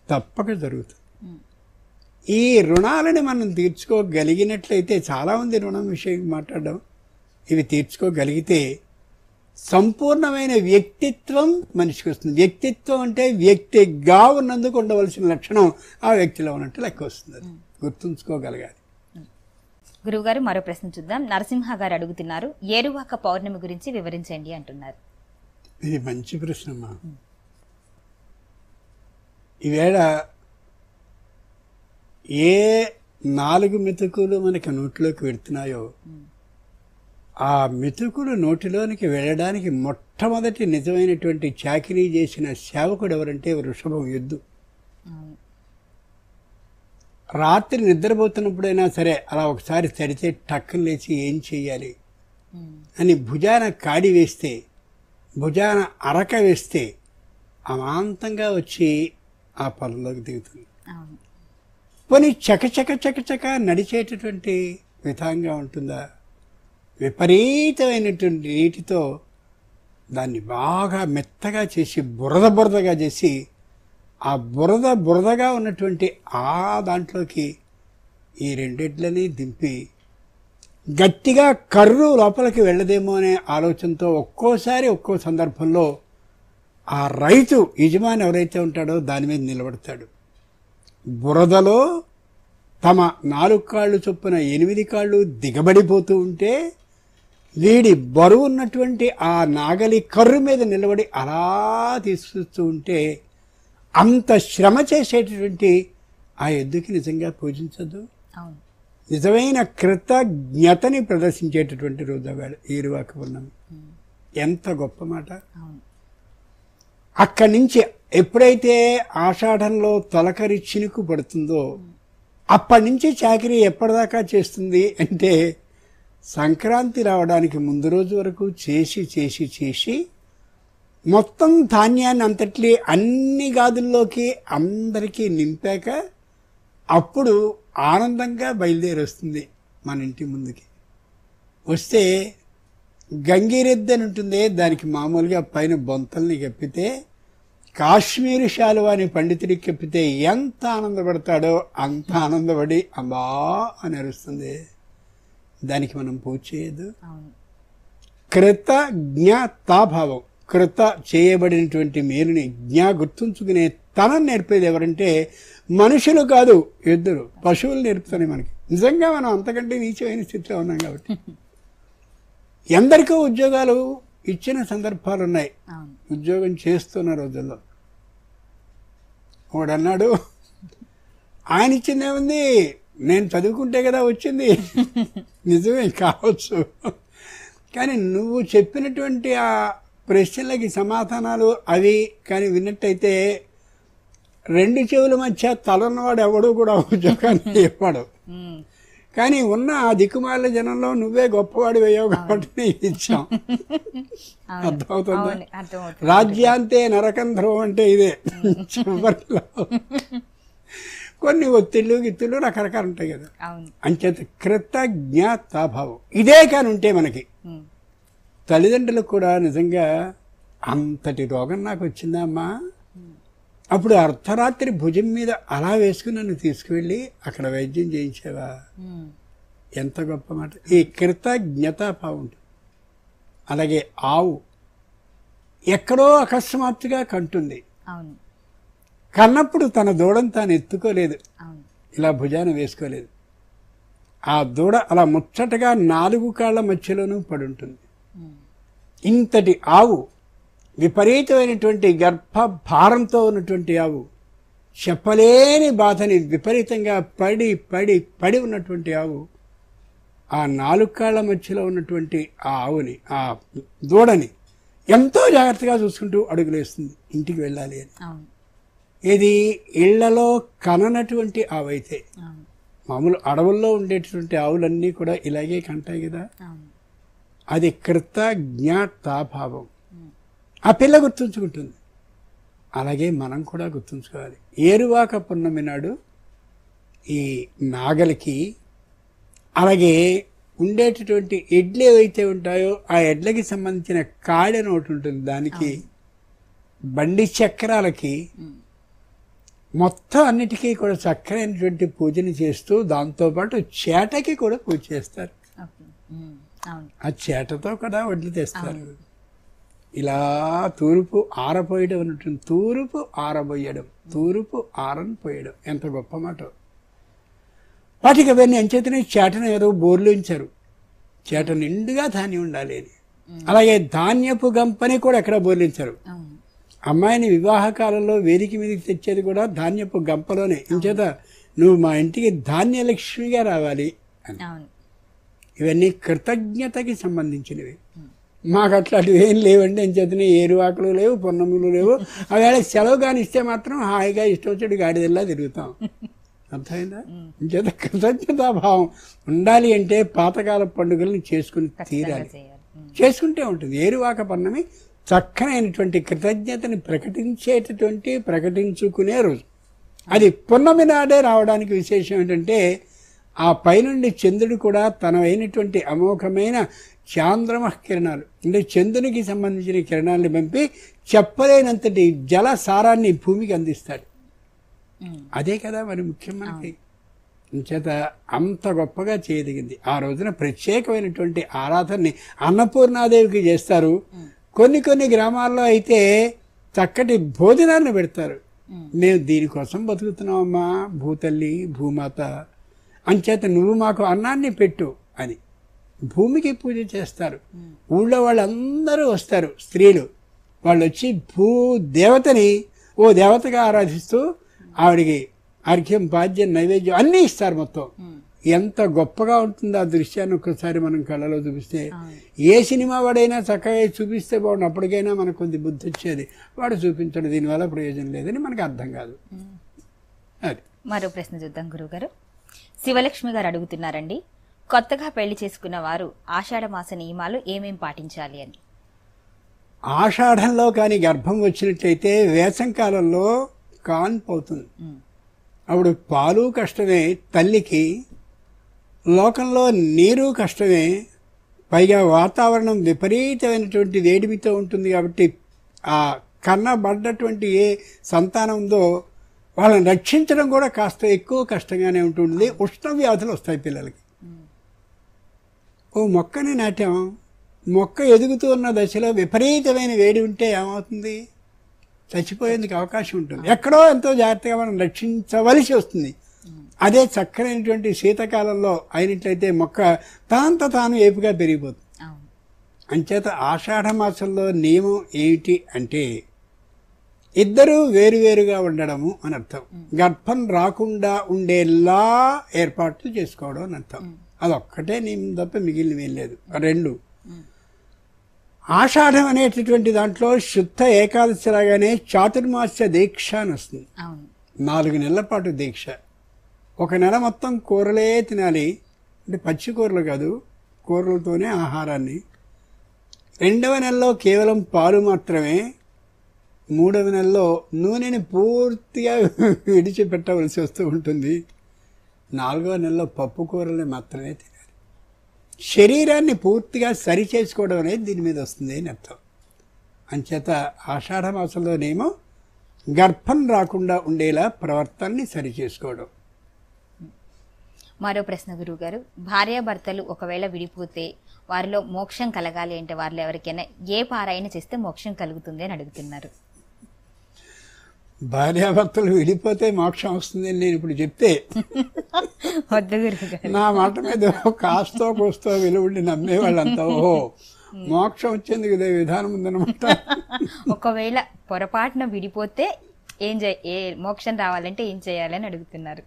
తప్పక జరుగుతుంది. ఈ రుణాలని మనం తీర్చుకోగలిగినట్లయితే, చాలామంది రుణం విషయం మాట్లాడడం, ఇవి తీర్చుకోగలిగితే సంపూర్ణమైన వ్యక్తిత్వం మనిషికి వస్తుంది. వ్యక్తిత్వం అంటే వ్యక్తిగా ఉన్నందుకు ఉండవలసిన లక్షణం ఆ వ్యక్తిలో ఉన్నట్టు లెక్క వస్తుంది. అది గుర్తుంచుకోగలగాలి. గురువుగారు, మరో ప్రశ్న చూద్దాం. నరసింహ గారు అడుగుతున్నారు, ఏరువాక పౌర్ణమి గురించి వివరించండి అంటున్నారు. ఇది మంచి ప్రశ్నమ్మా. ఈవేళ ఏ 4 మెతుకులు మనకి నోట్లోకి వెళుతున్నాయో ఆ మెతుకులు నోటిలోనికి వెళ్ళడానికి మొట్టమొదటి నిజమైనటువంటి చాకిరీ చేసిన సేవకుడు ఎవరంటే వృషభం ఎద్దు. రాత్రి నిద్రపోతున్నప్పుడైనా సరే అలా ఒకసారి తడితే టక్కన లేచి ఏం చెయ్యాలి అని భుజాన కాడి వేస్తే, భుజాన అరక వేస్తే అమాంతంగా వచ్చి ఆ పొలంలోకి దిగుతుంది. పోనీ చకచక నడిచేటటువంటి విధంగా ఉంటుందా? విపరీతమైనటువంటి నీటితో దాన్ని బాగా మెత్తగా చేసి బురదగా చేసి ఆ బురదగా ఉన్నటువంటి ఆ దాంట్లోకి ఈ 2 ఎడ్లని దింపి గట్టిగా కర్రు లోపలికి వెళ్ళదేమో అనే ఆలోచనతో ఒక్కోసారి ఒక్కో సందర్భంలో ఆ రైతు యజమాని ఎవరైతే ఉంటాడో దాని మీద నిలబడతాడు. బురదలో తమ 4 కాళ్ళు చొప్పున 8 కాళ్ళు దిగబడిపోతూ ఉంటే వీడి బరువు ఉన్నటువంటి ఆ నాగలి కర్రు మీద నిలబడి అలా తీసుకొస్తూ ఉంటే అంత శ్రమ చేసేటటువంటి ఆ ఎద్దుకి నిజంగా పూజించద్దు. నిజమైన కృతజ్ఞతని ప్రదర్శించేటటువంటి రోజు వేళ ఏరువాక పౌర్ణమి. ఎంత గొప్ప మాట. అక్కడి నుంచి ఎప్పుడైతే ఆషాఢంలో తొలకరి చినుకు పడుతుందో అప్పటి నుంచి చాకిరీ ఎప్పటిదాకా చేస్తుంది అంటే సంక్రాంతి రావడానికి ముందు రోజు వరకు చేసి మొత్తం ధాన్యాన్ని అంతట్లీ అన్ని గాదుల్లోకి అందరికీ నింపాక అప్పుడు ఆనందంగా బయలుదేరి వస్తుంది మన ఇంటి ముందుకి. వస్తే గంగిరెద్దు అని ఉంటుంది, దానికి మామూలుగా పైన బొంతల్ని కప్పితే కాశ్మీరు శాలువాని పండితుడికి కప్పితే ఎంత ఆనందపడతాడో అంత ఆనందపడి అమ్మా అని అరుస్తుంది. దానికి మనం పూజ చేయదు. కృతజ్ఞతాభావం, కృత చేయబడినటువంటి మేలుని గుర్తుంచుకునే తనం నేర్పేది ఎవరంటే మనుషులు కాదు, ఎద్దులు, పశువులు నేర్పుతాయి మనకి. నిజంగా మనం అంతకంటే నీచమైన స్థితిలో ఉన్నాం కాబట్టి ఎందరికో ఉద్యోగాలు ఇచ్చిన సందర్భాలు ఉన్నాయి. ఉద్యోగం చేస్తున్న రోజుల్లో వాడన్నాడు, ఆయన ఇచ్చిందేముంది, నేను చదువుకుంటే కదా వచ్చింది. నిజమే కావచ్చు, కానీ నువ్వు చెప్పినటువంటి ఆ ప్రశ్నలకి సమాధానాలు అవి కానీ విన్నట్టయితే 2 చెవుల మధ్య తలన్నవాడు ఎవడు కూడా ఉద్యోగాన్ని ఇవ్వడు. కానీ ఉన్న ఆ దిక్కుమాల జనంలో నువ్వే గొప్పవాడు వేయవు కాబట్టి ఇచ్చాం. అర్థమవుతుందా? రాజ్యాంతే నరకంధ్రం అంటే ఇదే. చివరిలో కొన్ని ఒత్తిళ్ళు గిత్తులు రకరకాలు ఉంటాయి కదా. అంచేత కృతజ్ఞతాభావం ఇదే కాని ఉంటే మనకి తల్లిదండ్రులకు కూడా నిజంగా అంతటి రోగం నాకు వచ్చిందా అమ్మా, అప్పుడు అర్ధరాత్రి భుజం మీద అలా వేసుకుని నన్ను తీసుకువెళ్ళి అక్కడ వైద్యం చేయించావా, ఎంత గొప్ప మాట. ఈ కృతజ్ఞతాభావం ఉంటుంది. అలాగే ఆవు ఎక్కడో అకస్మాత్తుగా కంటుంది. కన్నప్పుడు తన దూడను తాను ఎత్తుకోలేదు, ఇలా భుజాన వేసుకోలేదు. ఆ దూడ అలా ముచ్చటగా 4 కాళ్ల మధ్యలోనూ పడుంటుంది. ఇంతటి ఆవు, విపరీతమైనటువంటి గర్భభారంతో ఉన్నటువంటి ఆవు, చెప్పలేని బాధని విపరీతంగా పడి ఉన్నటువంటి ఆవు, ఆ 4 కాళ్ల మధ్యలో ఉన్నటువంటి ఆ ఆవుని, ఆ దూడని ఎంతో జాగ్రత్తగా చూసుకుంటూ అడుగులేస్తుంది ఇంటికి వెళ్ళాలి అని. ఇది ఇళ్లలో కననటువంటి ఆవైతే, మామూలు అడవుల్లో ఉండేటటువంటి ఆవులన్నీ కూడా ఇలాగే కంటాయి కదా. అది కృతజ్ఞతాభావం. ఆ పిల్ల గుర్తుంచుకుంటుంది. అలాగే మనం కూడా గుర్తుంచుకోవాలి. ఏరువాక పున్నమి నాడు ఈ నాగలికి, అలాగే ఉండేటటువంటి ఎడ్లు ఏవైతే ఉంటాయో ఆ ఎడ్లకి సంబంధించిన కాడెని ఒకటి ఉంటుంది, దానికి బండి చక్రాలకి, మొత్తం అన్నిటికీ కూడా చక్కనైనటువంటి పూజని చేస్తూ దాంతోపాటు చేటకి కూడా పూజ చేస్తారు. ఆ చేటతో కూడా వడ్లు తెస్తారు. ఇలా తూర్పు ఆరపోయడం అని ఉంటుంది. తూర్పు ఆరబోయడం, తూర్పు ఆరని పోయడం, ఎంత గొప్ప మాట. వాటికి అవన్నీ అంచేతనే చేటను ఏదో బోర్లించారు, చేట నిండుగా ధాన్యం ఉండాలి అని. అలాగే ధాన్యపు గంపని కూడా ఎక్కడ బోర్లించారు. అమ్మాయిని వివాహ కాలంలో వేదిక మీదకి తెచ్చేది కూడా ధాన్యపు గంపలోనే. ఇంచేత నువ్వు మా ఇంటికి ధాన్యలక్ష్మిగా రావాలి అని. ఇవన్నీ కృతజ్ఞతకి సంబంధించినవి. మాకు అట్లాంటివి ఏం లేవండి. ఇంచేతనే ఏరువాకులు లేవు, పొన్నములు లేవు. అవేళ సెలవు కానిస్తే మాత్రం హాయిగా ఇష్టం వచ్చేటి గాడిదల్లా తిరుగుతాం. అర్థమైందా? ఇంచేత కృతజ్ఞతాభావం ఉండాలి అంటే పాతకాల పండుగలను చేసుకుని తీరాలి. చేసుకుంటే ఉంటుంది. ఏరువాక పన్నమి చక్కనైనటువంటి కృతజ్ఞతని ప్రకటించుకునే రోజు. అది పున్నమి నాడే రావడానికి విశేషం ఏంటంటే ఆ పైనుండి చంద్రుడు కూడా తనైనటువంటి అమోఘమైన చాంద్రమ కిరణాలు, అంటే చంద్రునికి సంబంధించిన కిరణాలను పంపి చెప్పలేనంతటి జల సారాన్ని భూమికి అందిస్తాడు. అదే కదా మరి ముఖ్యం మనకి. చేత అంత గొప్పగా చేయదగింది. ఆ రోజున ప్రత్యేకమైనటువంటి ఆరాధనని అన్నపూర్ణాదేవికి చేస్తారు. కొన్ని గ్రామాల్లో అయితే చక్కటి భోజనాన్ని పెడతారు. మేము దీనికోసం బతుకుతున్నామమ్మా భూతల్లి, భూమాత, అంచేత నువ్వు మాకు అన్నాన్ని పెట్టు అని భూమికి పూజ చేస్తారు. ఊళ్ళో వాళ్ళందరూ వస్తారు, స్త్రీలు. వాళ్ళు వచ్చి భూదేవతని ఓ దేవతగా ఆరాధిస్తూ ఆవిడికి అర్ఘ్యం, పాద్యం, నైవేద్యం అన్నీ ఇస్తారు మొత్తం. ఎంత గొప్పగా ఉంటుందో ఆ దృశ్యాన్ని ఒక్కసారి మనం కళ్ళలో చూపిస్తే. ఏ సినిమా వాడైనా చక్కగా చూపిస్తే బాగుండు, అప్పటికైనా మనకు కొద్ది బుద్ధి వచ్చేది. వాడు చూపించడం దీనివల్ల ప్రయోజనం లేదని మనకు అర్థం కాదు. అది మరో ప్రశ్న చూద్దాం గురువుగారు. శివలక్ష్మి గారు అడుగుతున్నారండి, కొత్తగా పెళ్లి చేసుకున్న వారు ఆషాఢ మాస నియమాలు ఏమేం పాటించాలి అని. ఆషాఢంలో కానీ గర్భం వచ్చినట్లయితే వేసవి కాలంలో కాన్పు అవుతుంది. అప్పుడు పాలు కష్టమే, తల్లికి లోకంలో నీరు కష్టమే, పైగా వాతావరణం విపరీతమైనటువంటి వేడిమితో ఉంటుంది. కాబట్టి ఆ కన్నబడ్డటువంటి ఏ సంతానం ఉందో వాళ్ళని రక్షించడం కూడా కాస్త ఎక్కువ కష్టంగానే ఉంటుంది. ఉష్ణ వ్యాధులు వస్తాయి పిల్లలకి. ఓ మొక్కని నాట్యం, మొక్క ఎదుగుతూ ఉన్న దశలో విపరీతమైన వేడి ఉంటే ఏమవుతుంది? చచ్చిపోయేందుకు అవకాశం ఉంటుంది. ఎక్కడో ఎంతో జాగ్రత్తగా మనం రక్షించవలసి వస్తుంది. అదే చక్కనైనటువంటి శీతకాలంలో అయినట్లయితే మొక్క తానంత తాను ఏపుగా పెరిగిపోతుంది. అంచేత ఆషాఢ మాసంలో నియమం ఏమిటి అంటే ఇద్దరూ వేరువేరుగా ఉండడము అని అర్థం. గర్భం రాకుండా ఉండేలా ఏర్పాట్లు చేసుకోవడం అని అర్థం. అదొక్కటే నియమం తప్ప మిగిలినవి లేదు. రెండు, ఆషాఢం అనేటటువంటి దాంట్లో శుద్ధ ఏకాదశి లాగానే చాతుర్మాస్య దీక్ష అని వస్తుంది. 4 నెలల పాటు దీక్ష. 1 నెల మొత్తం కూరలే తినాలి, అంటే పచ్చి కూరలు కాదు, కూరలతోనే ఆహారాన్ని. 2వ నెలలో కేవలం పాలు మాత్రమే. 3వ నెలలో నూనెని పూర్తిగా విడిచిపెట్టవలసి వస్తూ ఉంటుంది. 4వ నెలలో పప్పు కూరల్ని మాత్రమే తినాలి. శరీరాన్ని పూర్తిగా సరి చేసుకోవడం అనేది దీని మీద వస్తుంది అని అర్థం. అంచేత ఆషాఢ మాసంలోనేమో గర్భం రాకుండా ఉండేలా ప్రవర్తనని సరి చేసుకోవడం. మరో ప్రశ్న గురువు గారు, భార్యాభర్తలు ఒకవేళ విడిపోతే వారిలో మోక్షం కలగాలి అంటే వారిలో ఎవరికైనా ఏ పారాయణ చేస్తే మోక్షం కలుగుతుంది అని అడుగుతున్నారు. భార్యాభర్తలు విడిపోతే మోక్షం వస్తుంది అని నేను ఇప్పుడు చెప్తే వద్దు గురువుగారు, నా మాట మీద కాస్తో కోస్తో విలువండి నమ్మే వాళ్ళంతా ఓహో మోక్షం వచ్చేందుకు ఇదే విధానం ఉందన్నమాట. ఒకవేళ పొరపాటున విడిపోతే ఏ మోక్షం రావాలంటే ఏం చేయాలని అడుగుతున్నారు.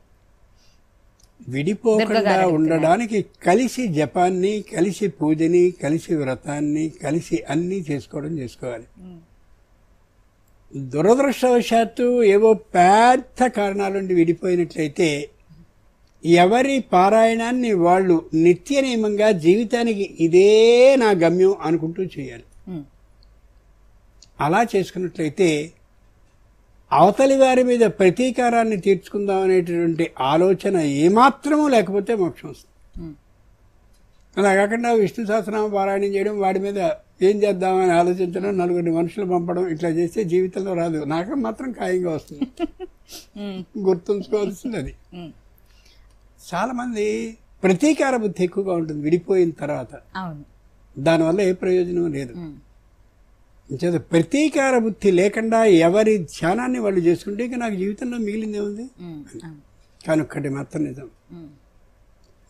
విడిపోకుండా ఉండడానికి కలిసి జపాన్ని, కలిసి పూజని, కలిసి వ్రతాన్ని, కలిసి అన్నీ చేసుకోవాలి. దురదృష్టవశాత్తు ఏవో పెద్ద కారణాలుండి విడిపోయినట్లయితే ఎవరి పారాయణాన్ని వాళ్ళు నిత్య నియమంగా జీవితానికి ఇదే నా గమ్యం అనుకుంటూ చేయాలి. అలా చేసుకున్నట్లయితే అవతలి వారి మీద ప్రతీకారాన్ని తీర్చుకుందాం అనేటటువంటి ఆలోచన ఏమాత్రమూ లేకపోతే మోక్షం వస్తుంది. అలా కాకుండా విష్ణు సహస్రనామ పారాయణం చేయడం, వాడి మీద ఏం చేద్దామని ఆలోచించడం, నలుగురిని మనుషులు పంపడం, ఇట్లా చేస్తే జీవితంలో రాదు. నాకం మాత్రం ఖాయంగా వస్తుంది. గుర్తుంచుకోవాల్సింది అది. చాలా మంది ప్రతీకార బుద్ధి ఎక్కువగా ఉంటుంది విడిపోయిన తర్వాత. దానివల్ల ఏ ప్రయోజనం లేదు. ప్రతీకార బుద్ధి లేకుండా ఎవరి ధ్యానాన్ని వాళ్ళు చేసుకుంటే ఇక నాకు జీవితంలో మిగిలిందే ఉంది. కానీ ఒక్కటి మాత్రం నిజం,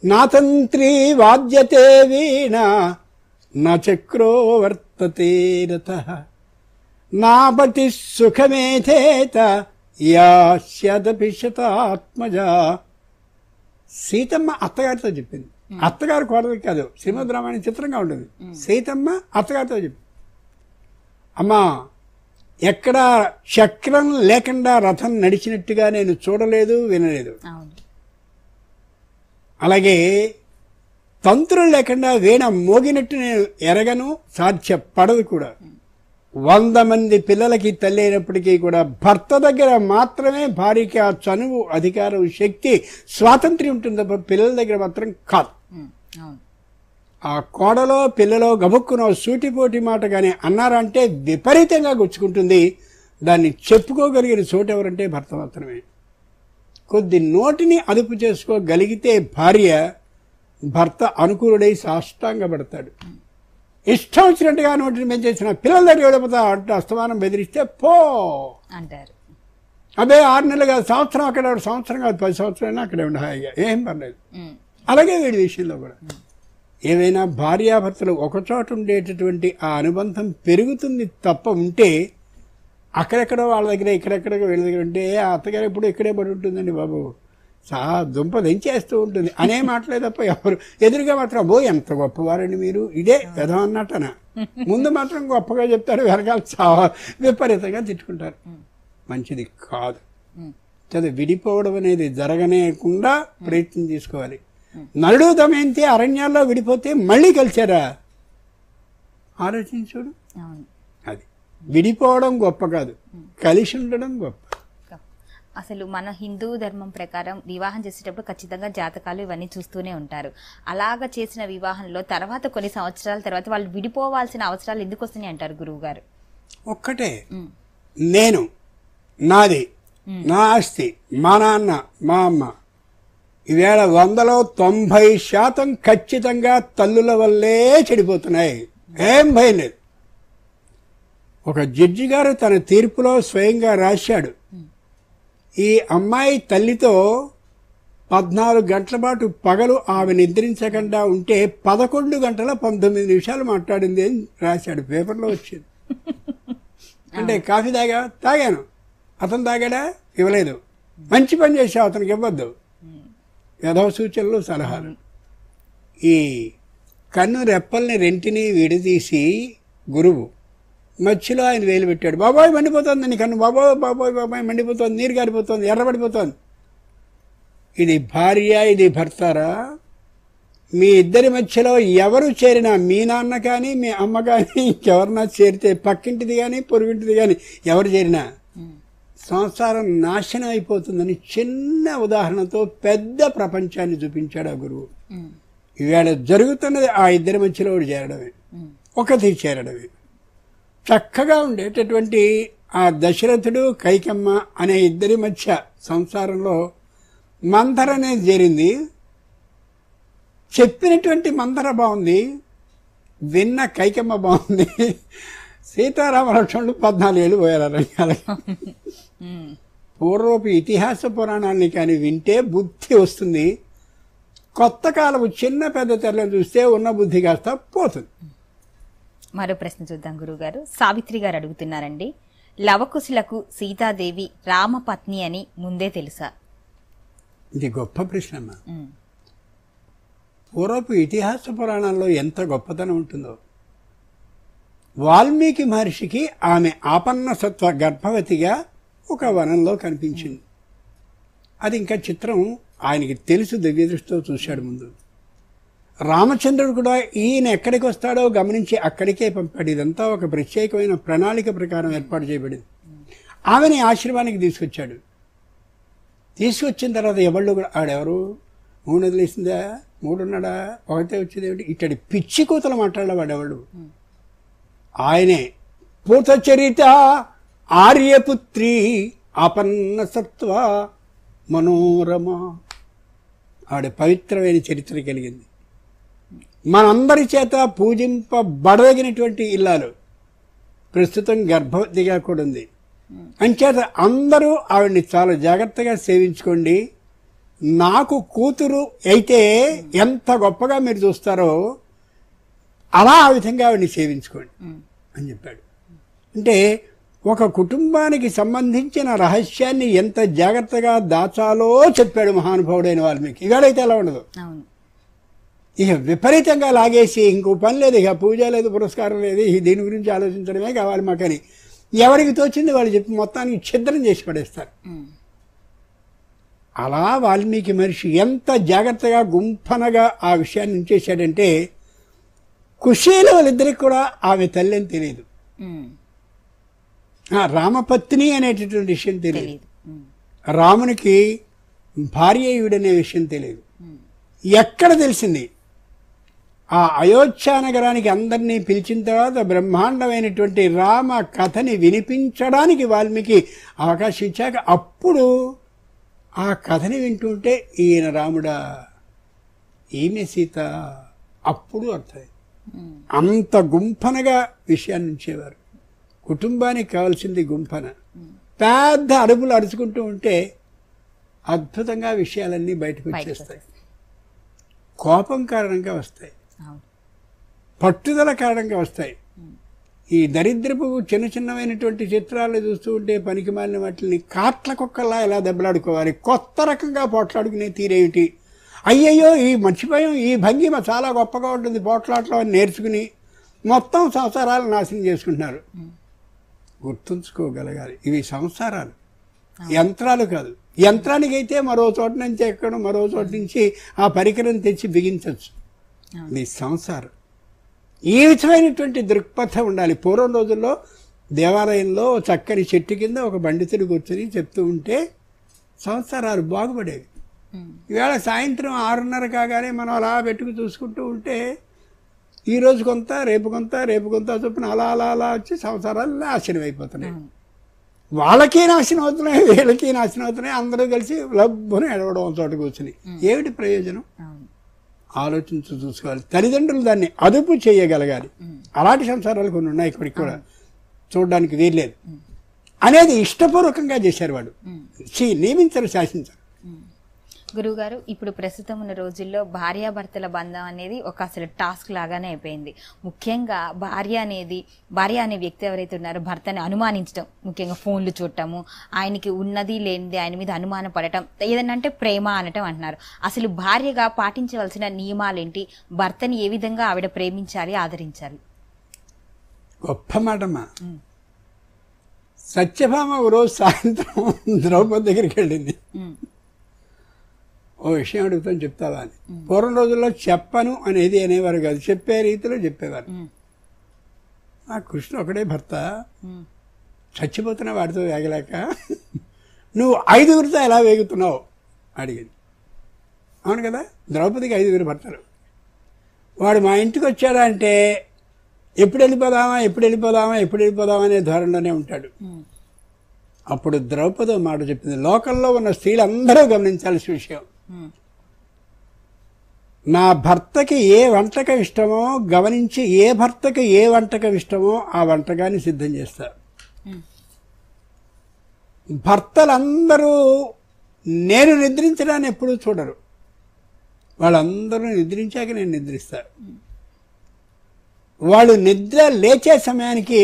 నా తంత్రి వాద్యతే వీణ నా చక్రో వర్తతే రథః నాపతి సుఖమేథేత యాస్యదపి శతాత్మజా. సీతమ్మ అత్తగారితో చెప్పింది. అత్తగారు కోడలికి కాదు, శ్రీమద్ రామాయణం చిత్రంగా ఉంటుంది. సీతమ్మ అత్తగారితో చెప్పింది, అమ్మా ఎక్కడా చక్రం లేకుండా రథం నడిచినట్టుగా నేను చూడలేదు, వినలేదు. అలాగే తంత్రులు లేకుండా వీణ మోగినట్టు నేను ఎరగను, సాధ్యపడదు కూడా. 100 మంది పిల్లలకి తల్లి అయినప్పటికీ కూడా భర్త దగ్గర మాత్రమే భార్యకి ఆ చనువు, అధికారం, శక్తి, స్వాతంత్ర్యం ఉంటుంది తప్ప పిల్లల దగ్గర మాత్రం కాదు. ఆ కోడలో పిల్లలో గబుక్కున సూటిపోటి మాట కానీ అన్నారంటే విపరీతంగా గుచ్చుకుంటుంది. దాన్ని చెప్పుకోగలిగిన చోటు ఎవరంటే భర్త మాత్రమే. కొద్ది నోటిని అదుపు చేసుకోగలిగితే భార్య భర్త అనుకూలుడై సాష్టాంగపడతాడు. ఇష్టం వచ్చినట్టుగా నోటిని పెంచేసిన పిల్లల దగ్గర వెళ్ళిపోతా అంటే అస్తమానం బెదిరిస్తే పో అంటారు. అదే 6 నెలలు కాదు, సంవత్సరం అక్కడ, సంవత్సరం కాదు 10 సంవత్సరాలు అక్కడే ఉండే హాయిగా, ఏం పర్లేదు. అలాగే వీడి విషయంలో కూడా ఏవైనా భార్యాభర్తలు ఒకచోట ఉండేటటువంటి ఆ అనుబంధం పెరుగుతుంది తప్ప ఉంటే అక్కడెక్కడో వాళ్ళ దగ్గర, ఇక్కడెక్కడో వీళ్ళ దగ్గర ఉంటే ఆ అత్తగారు ఎప్పుడు ఇక్కడే పడి ఉంటుందండి బాబు, దుంప దంచేస్తూ ఉంటుంది అనే మాటలే తప్ప ఎవరు ఎదురుగా మాత్రం అబ్బో ఎంత గొప్పవారండి మీరు, ఇదే విధం అన్నట్టనా. ముందు మాత్రం గొప్పగా చెప్తారు, వెనకాల చాలా విపరీతంగా తిట్టుకుంటారు. మంచిది కాదు. చదువు విడిపోవడం అనేది జరగనేకుండా ప్రయత్నం తీసుకోవాలి. నలుడు దమయంతి అరణ్యాల్లో విడిపోతే మళ్ళీ కలిసారా ఆలోచించుడు. అది విడిపోవడం గొప్ప కాదు, కలిసి ఉండడం గొప్ప. అసలు మన హిందూ ధర్మం ప్రకారం వివాహం చేసేటప్పుడు ఖచ్చితంగా జాతకాలు ఇవన్నీ చూస్తూనే ఉంటారు. అలాగా చేసిన వివాహంలో తర్వాత కొన్ని సంవత్సరాల తర్వాత వాళ్ళు విడిపోవాల్సిన అవసరాలు ఎందుకు వస్తున్నాయి అంటారు గురువు గారు? ఒక్కటే, నేను, నాది, నా ఆస్తి, మా నాన్న, మా అమ్మ, ఈవేళ 100లో 90% ఖచ్చితంగా తల్లుల వల్లే చెడిపోతున్నాయి. ఏం భయం లేదు. ఒక జడ్జి గారు తన తీర్పులో స్వయంగా రాశాడు, ఈ అమ్మాయి తల్లితో 14 గంటల పాటు పగలు ఆమె నిద్రించకుండా ఉంటే 11 గంటల 19 నిమిషాలు మాట్లాడింది అని రాశాడు. పేపర్లో వచ్చింది. అంటే కాఫీ తాగాను, అతను తాగాడా, ఇవ్వలేదు, మంచి పని చేసావు, అతనికి ఇవ్వద్దు, ఏదో సూచనలు, సలహాలు. ఈ కన్ను రెప్పల్ని రెంటిని విడదీసి గురువు మధ్యలో ఆయన వేలు పెట్టాడు. బాబాయ్ మండిపోతుంది నీ కన్ను, బాబాయ్ బాబాయ్ బాబాయ్ మండిపోతుంది, నీరు గారిపోతుంది, ఎర్రబడిపోతుంది. ఇది భార్య, ఇది భర్తారా? మీ ఇద్దరి మధ్యలో ఎవరు చేరినా, మీ నాన్న కానీ మీ అమ్మ కానీ ఇంకెవరన్నా చేరితే, పక్కింటిది కానీ పొరుగింటిది కానీ ఎవరు చేరినా సంసారం నాశనం అయిపోతుందని చిన్న ఉదాహరణతో పెద్ద ప్రపంచాన్ని చూపించాడు ఆ గురువు. ఈవేళ జరుగుతున్నది ఆ ఇద్దరి మధ్యలో చేరడమే, ఒకటి చేరడమే. చక్కగా ఉండేటటువంటి ఆ దశరథుడు, కైకమ్మ అనే ఇద్దరి మధ్య సంసారంలో మందర అనేది చేరింది. చెప్పినటువంటి మందర బాగుంది, విన్న కైకమ్మ బాగుంది. సీతారామ లక్ష్మణుడు 14 ఏళ్ళు పోయారు. పూర్వపు ఇతిహాస పురాణాన్ని కానీ వింటే బుద్ధి వస్తుంది. కొత్త కాలపు చిన్న పెద్ద తెరలను చూస్తే ఉన్న బుద్ధి కాస్త పోతుంది. మరో ప్రశ్న చూద్దాం గురువుగారు. సావిత్రి గారు అడుగుతున్నారండి, లవకుశులకు సీతాదేవి రామపత్ని అని ముందే తెలుసా? ఇది గొప్ప ప్రశ్న అమ్మా. పూర్వపు ఇతిహాస పురాణాల్లో ఎంత గొప్పతనం ఉంటుందో. వాల్మీకి మహర్షికి ఆమె ఆపన్న సత్వ గర్భవతిగా ఒక వనంలో కనిపించింది. అది ఇంకా చిత్రం, ఆయనకి తెలుసు, దివ్య దృష్టితో చూశాడు ముందు. రామచంద్రుడు కూడా ఈయన ఎక్కడికి వస్తాడో గమనించి అక్కడికే పంపాడు. ఇదంతా ఒక ప్రత్యేకమైన ప్రణాళిక ప్రకారం ఏర్పాటు చేయబడింది. ఆమెని ఆశ్రమానికి తీసుకొచ్చాడు. తీసుకొచ్చిన తర్వాత ఎవళ్ళు కూడా ఆడెవరు 3 వదిలేసిందా 3 ఉన్నాడా ఒకటే వచ్చేది ఏమిటి ఇట్టడి పిచ్చి కూతలు మాట్లాడేవాడు ఎవళ్ళు. ఆయనే పూతచరిత ఆర్యపుత్రి ఆపన్న సత్వ మనోరమ. ఆవిడ పవిత్రమైన చరిత్ర కలిగింది. మనందరి చేత పూజింపబడదగినటువంటి ఇల్లాలు. ప్రస్తుతం గర్భవతిగా కూడా ఉంది. అంచేత అందరూ ఆవిడ్ని చాలా జాగ్రత్తగా సేవించుకోండి. నాకు కూతురు అయితే ఎంత గొప్పగా మీరు చూస్తారో అలా ఆ విధంగా ఆవిడ్ని సేవించుకోండి అని చెప్పాడు. అంటే ఒక కుటుంబానికి సంబంధించిన రహస్యాన్ని ఎంత జాగ్రత్తగా దాచాలో చెప్పాడు మహానుభావుడైన వాల్మీకి. ఇవాడైతే అలా ఉండదు. ఇక విపరీతంగా లాగేసి ఇంకో పని లేదు, ఇక పూజ లేదు, పురస్కారం లేదు, దీని గురించి ఆలోచించడమే కావాలి మాకని ఎవరికి తోచింది వాళ్ళు చెప్పి మొత్తానికి ఛిద్రం చేసి పడేస్తారు. అలా వాల్మీకి మనిషి ఎంత జాగ్రత్తగా గుంఫనగా ఆ విషయాన్ని ఉంచేశాడంటే కుశీల వాళ్ళిద్దరికి కూడా ఆమె తల్లి అని తెలియదు, రామపత్ని అనేటటువంటి విషయం తెలియదు, రామునికి భార్య ఈవిడనే విషయం తెలియదు. ఎక్కడ తెలిసింది? ఆ అయోధ్య నగరానికి అందరినీ పిలిచిన తర్వాత బ్రహ్మాండమైనటువంటి రామ కథని వినిపించడానికి వాల్మీకి అవకాశం ఇచ్చాక అప్పుడు ఆ కథని వింటుంటే ఈయన రాముడా ఈమె సీత అప్పుడు అర్థం. అంత గుంఫనగా విషయాన్ని ఉంచేవారు. కుటుంబానికి కావాల్సింది గుంఫన. పెద్ద అరుపులు అరుచుకుంటూ ఉంటే అద్భుతంగా విషయాలన్నీ బయటకు వచ్చేస్తాయి. కోపం కారణంగా వస్తాయి, పట్టుదల కారణంగా వస్తాయి. ఈ దరిద్రపు చిన్న చిన్నమైనటువంటి చిత్రాలు చూస్తూ ఉంటే పనికి మాలిన వాటిని కాట్ల కుక్కల్లా ఎలా దెబ్బలాడుకోవాలి, కొత్త రకంగా పోట్లాడుకునే తీరేమిటి, అయ్యయ్యో ఈ మర్చిపోయాం, ఈ భంగిమ చాలా గొప్పగా ఉంటుంది పోట్లాటలో అని నేర్చుకుని మొత్తం సంసారాలు నాశనం చేసుకుంటున్నారు. గుర్తుంచుకోగలగాలి, ఇవి సంసారాలు, యంత్రాలు కాదు. యంత్రానికైతే మరో చోట నుంచి ఎక్కడం, మరో చోట నుంచి ఆ పరికరం తెచ్చి బిగించవచ్చు. ఇది సంసారం. ఈ విధమైనటువంటి దృక్పథం ఉండాలి. పూర్వం రోజుల్లో దేవాలయంలో చక్కని చెట్టు కింద ఒక పండితుడు కూర్చొని చెప్తూ ఉంటే సంసారాలు బాగుపడేవి. ఈవేళ సాయంత్రం 6:30 కాగానే మనం అలా పెట్టుకు చూసుకుంటూ ఉంటే ఈరోజు కొంత రేపు కొంత రేపు కొంత చొప్పున అలా అలా అలా వచ్చి సంసారాలు నాశనం అయిపోతున్నాయి. వాళ్ళకి నాశనం అవుతున్నాయి, వీళ్ళకి నాశనం అవుతున్నాయి. అందరూ కలిసి లబ్బును ఎడవడం చోట కూర్చుని ఏమిటి ప్రయోజనం? ఆలోచించి చూసుకోవాలి. తల్లిదండ్రులు దాన్ని అదుపు చేయగలగాలి. అలాంటి సంసారాలు కొన్ని ఉన్నాయి, ఇక్కడికి కూడా చూడడానికి వీల్లేదు అనేది ఇష్టపూర్వకంగా చేశారు. వాడు నియమించరు, శాసించారు. గురువుగారు, ఇప్పుడు ప్రస్తుతం ఉన్న రోజుల్లో భార్యాభర్తల బంధం అనేది ఒక అసలు టాస్క్ లాగానే అయిపోయింది. ముఖ్యంగా భార్య అనే వ్యక్తి ఎవరైతే ఉన్నారో భర్తని అనుమానించడం, ముఖ్యంగా ఫోన్లు చూడటము, ఆయనకి ఉన్నది లేనిది ఆయన మీద అనుమానం పడటం, ఏదన్నా అంటే ప్రేమ అనటం అంటున్నారు. అసలు భార్యగా పాటించవలసిన నియమాలేంటి? భర్తని ఏ విధంగా ఆవిడ ప్రేమించాలి, ఆదరించాలి? గొప్ప మాటమ్మా. సత్యభామ ఓ రోజు సాయంత్రం ద్రౌపది దగ్గరికి వెళ్ళింది. ఓ విషయం అడుగుతాను చెప్తావా అని. పూర్వం రోజుల్లో చెప్పను అనేది అనేవారు కాదు, చెప్పే రీతిలో చెప్పేవారు. ఆ కృష్ణ ఒకడే భర్త, చచ్చిపోతున్న వాడితో వేగలేక నువ్వు 5గురితో ఎలా వేగుతున్నావు అడిగింది. అవును కదా, ద్రౌపదికి 5గురు భర్తలు. వాడు మా ఇంటికి వచ్చాడా అంటే ఎప్పుడు వెళ్ళిపోదామా ఎప్పుడు వెళ్ళిపోదామా ఎప్పుడు వెళ్ళిపోదామా అనే ధోరణిలోనే ఉంటాడు. అప్పుడు ద్రౌపది మాట చెప్పింది, లోకంలో ఉన్న స్త్రీలందరూ గమనించాల్సిన విషయం. నా భర్తకి ఏ వంటకం ఇష్టమో గమనించి ఏ భర్తకి ఏ వంటకం ఇష్టమో ఆ వంటకాన్ని సిద్ధం చేస్తారు. భర్తలందరూ నేను నిద్రించడాన్ని ఎప్పుడూ చూడరు, వాళ్ళందరూ నిద్రించాక నేను నిద్రిస్తా. వాళ్ళు నిద్ర లేచే సమయానికి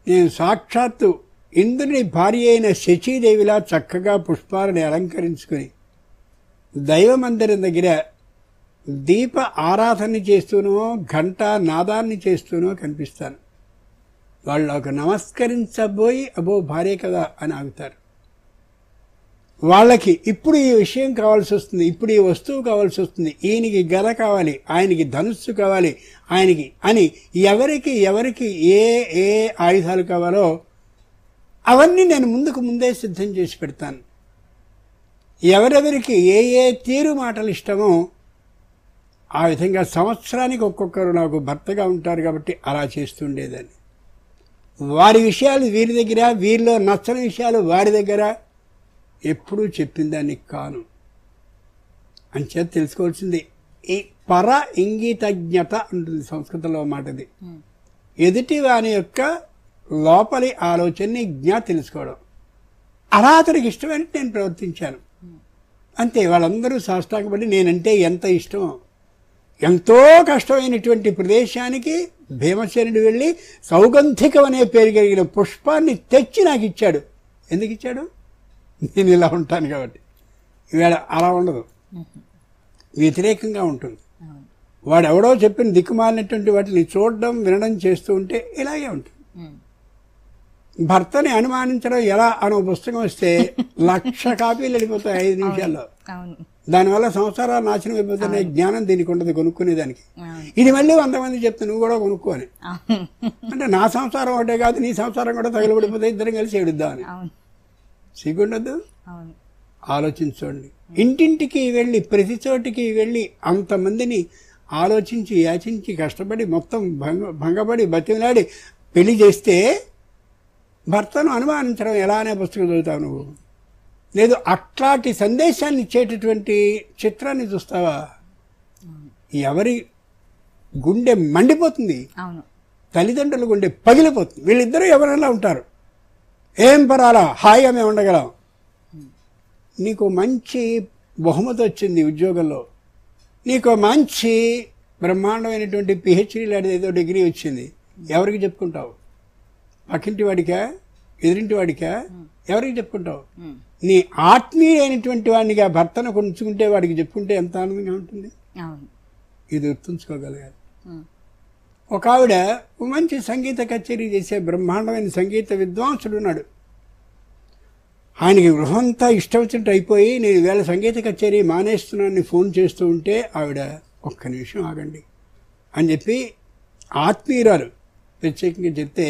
నేను సాక్షాత్తు ఇంద్రుని భార్య అయిన శచీదేవిలా చక్కగా పుష్పాలను అలంకరించుకుని దైవమందిరం దగ్గర దీప ఆరాధన చేస్తూనో ఘంటా నాదాన్ని చేస్తూనో కనిపిస్తాను. వాళ్ళు ఒక నమస్కరించబోయి అబో భార్య కదా అని ఆగుతారు. వాళ్ళకి ఇప్పుడు ఈ విషయం కావాల్సి వస్తుంది, ఇప్పుడు ఈ వస్తువు కావాల్సి వస్తుంది, ఈయనకి గద కావాలి, ఆయనకి ధనుస్సు కావాలి, ఆయనకి అని ఎవరికి ఎవరికి ఏ ఏ ఆయుధాలు కావాలో అవన్నీ నేను ముందే సిద్ధం చేసి పెడతాను. ఎవరెవరికి ఏ ఏ తీరు మాటలు ఇష్టమో ఆ విధంగా సంవత్సరానికి ఒక్కొక్కరు నాకు భర్తగా ఉంటారు కాబట్టి అలా చేస్తుండేదాన్ని. వారి విషయాలు వీరి దగ్గర, వీరిలో నచ్చని విషయాలు వారి దగ్గర ఎప్పుడూ చెప్పిందాన్ని కాను. అంచేత తెలుసుకోవాల్సింది ఈ పర ఇంగితజ్ఞత ఉంటుంది సంస్కృతంలో మాటది. ఎదుటి వాని యొక్క లోపలి ఆలోచనని తెలుసుకోవడం. అలా అతనికి ఇష్టమైనట్టు నేను ప్రవర్తించాను అంతే. వాళ్ళందరూ సాష్టాంగపడి నేనంటే ఎంత ఇష్టమో. ఎంతో కష్టమైనటువంటి ప్రదేశానికి భీమసేనుడు వెళ్ళి సౌగంధికం అనే పేరు కలిగిన పుష్పాన్ని తెచ్చి నాకు ఇచ్చాడు. ఎందుకు ఇచ్చాడు? నేను ఇలా ఉంటాను కాబట్టి. ఈవేళ అలా ఉండదు, వ్యతిరేకంగా ఉంటుంది. వాడెవడో చెప్పిన దిక్కుమాలినటువంటి వాటిని చూడడం వినడం చేస్తూ ఉంటే ఇలాగే ఉంటుంది. భర్తని అనుమానించడం ఎలా అనే పుస్తకం వస్తే 1,00,000 కాపీలు వెళ్ళిపోతాయి 5 నిమిషాల్లో. దానివల్ల సంసారాలు నాశనం అయిపోతున్నాయి. జ్ఞానం దీనికి ఉండదు కొనుక్కునేదానికి. ఇది మళ్ళీ 100 మంది చెప్తే నువ్వు కూడా కొనుక్కో అని. అంటే నా సంసారం ఒకటే కాదు, నీ సంసారం కూడా తగలబడిపోతే ఇద్దరం కలిసి ఏడుద్దామని. సిగ్గుండద్దు. ఆలోచించండి. ఇంటింటికి వెళ్ళి ప్రతి చోటికి వెళ్ళి అంతమందిని ఆలోచించి యాచించి కష్టపడి మొత్తం భంగపడి బతిమలాడి పెళ్లి చేస్తే భర్తను అనుమానించడం ఎలా అనే పుస్తకం చదువుతావు నువ్వు. లేదు అట్లాంటి సందేశాన్ని ఇచ్చేటటువంటి చిత్రాన్ని చూస్తావా? ఎవరి గుండె మండిపోతుంది, తల్లిదండ్రుల గుండె పగిలిపోతుంది. వీళ్ళిద్దరూ ఎవరైనా ఉంటారు, ఏం పరాలా హాయిగా మేము ఉండగలం. నీకు మంచి బహుమతి వచ్చింది ఉద్యోగంలో, నీకు మంచి బ్రహ్మాండమైనటువంటి PhD లాంటిది ఏదో డిగ్రీ వచ్చింది. ఎవరికి చెప్పుకుంటావు? పక్కింటి వాడికా, ఎదురింటి వాడికా? ఎవరికి చెప్పుకుంటావు? నీ ఆత్మీయుడైనటువంటి వాడినిగా భర్తను కొంచుకుంటే వాడికి చెప్పుకుంటే ఎంత ఆనందంగా ఉంటుంది. ఇది గుర్తుంచుకోగలగాలి. ఒక ఆవిడ మంచి సంగీత కచేరీ చేసే బ్రహ్మాండమైన సంగీత విద్వాంసుడు ఉన్నాడు. ఆయనకి గృహంతా ఇష్టం వచ్చినట్టు అయిపోయి నేను వేళ సంగీత కచేరీ మానేస్తున్నానని ఫోన్ చేస్తూ ఉంటే ఆవిడ ఒక్క నిమిషం ఆగండి అని చెప్పి ఆత్మీయురాలు ప్రత్యేకంగా చెప్తే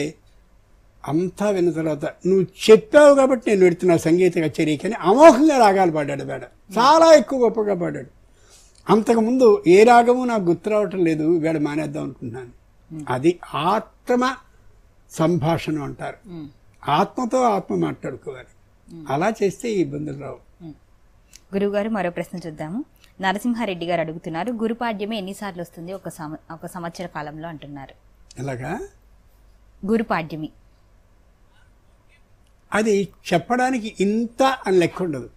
అంతా విన్న తర్వాత నువ్వు చెప్పావు కాబట్టి నేను పెడుతున్నా సంగీత కచేరీకి అని అమోఘంగా రాగాలు పాడాడు. వేడ చాలా ఎక్కువ గొప్పగా పాడాడు. అంతకుముందు ఏ రాగము నాకు గుర్తు రావటం లేదు, వేడ మానేద్దాం అనుకుంటున్నాను. అది ఆత్మ సంభాషణ అంటారు. ఆత్మతో ఆత్మ మాట్లాడుకోవాలి. అలా చేస్తే ఈ ఇబ్బందులు రావు. గురువుగారు మరో ప్రశ్న చూద్దాము. నరసింహారెడ్డి గారు అడుగుతున్నారు, గురుపాడ్యమి ఎన్నిసార్లు వస్తుంది ఒక సంవత్సర కాలంలో అంటున్నారు. ఎలాగా గురుపాడ్యమి? అది చెప్పడానికి ఇంత అని లెక్క ఉండదు.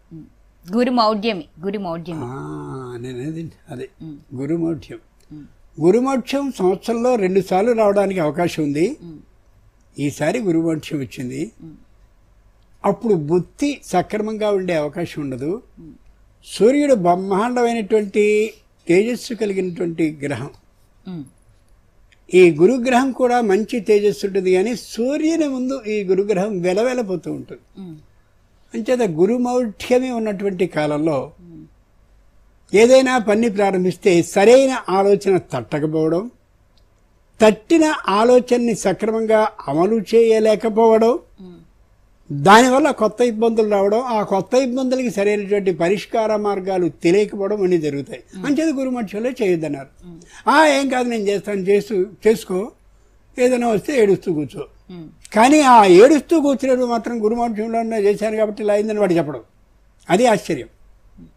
గురుమౌఢ్యమి నేనేది అదే గురుమౌఢ్యం. గురుమౌఢ్యం సంవత్సరంలో 2 సార్లు రావడానికి అవకాశం ఉంది. ఈసారి గురుమౌఢ్యం వచ్చింది. అప్పుడు బుద్ధి సక్రమంగా ఉండే అవకాశం ఉండదు. సూర్యుడు బ్రహ్మాండమైనటువంటి తేజస్సు కలిగినటువంటి గ్రహం. ఈ గురుగ్రహం కూడా మంచి తేజస్సు ఉంటుంది, కానీ సూర్యుని ముందు ఈ గురుగ్రహం వెలవెలపోతూ ఉంటుంది. అంచేత గురుమౌఢ్యమే ఉన్నటువంటి కాలంలో ఏదైనా పని ప్రారంభిస్తే సరైన ఆలోచన తట్టకపోవడం, తట్టిన ఆలోచనని సక్రమంగా అమలు చేయలేకపోవడం, దానివల్ల కొత్త ఇబ్బందులు రావడం, ఆ కొత్త ఇబ్బందులకి సరైనటువంటి పరిష్కార మార్గాలు తెలియకపోవడం అన్నీ జరుగుతాయి. అంచేది గురుమౌఢ్యంలో చేయొద్దన్నారు. ఏం కాదు నేను చేస్తాను, చేసుకో, ఏదైనా వస్తే ఏడుస్తూ కూర్చో. కానీ ఆ ఏడుస్తూ కూర్చునేది మాత్రం గురుమౌఢ్యంలో చేశాను కాబట్టి ఇలా అయిందని వాడు చెప్పడం, అది ఆశ్చర్యం.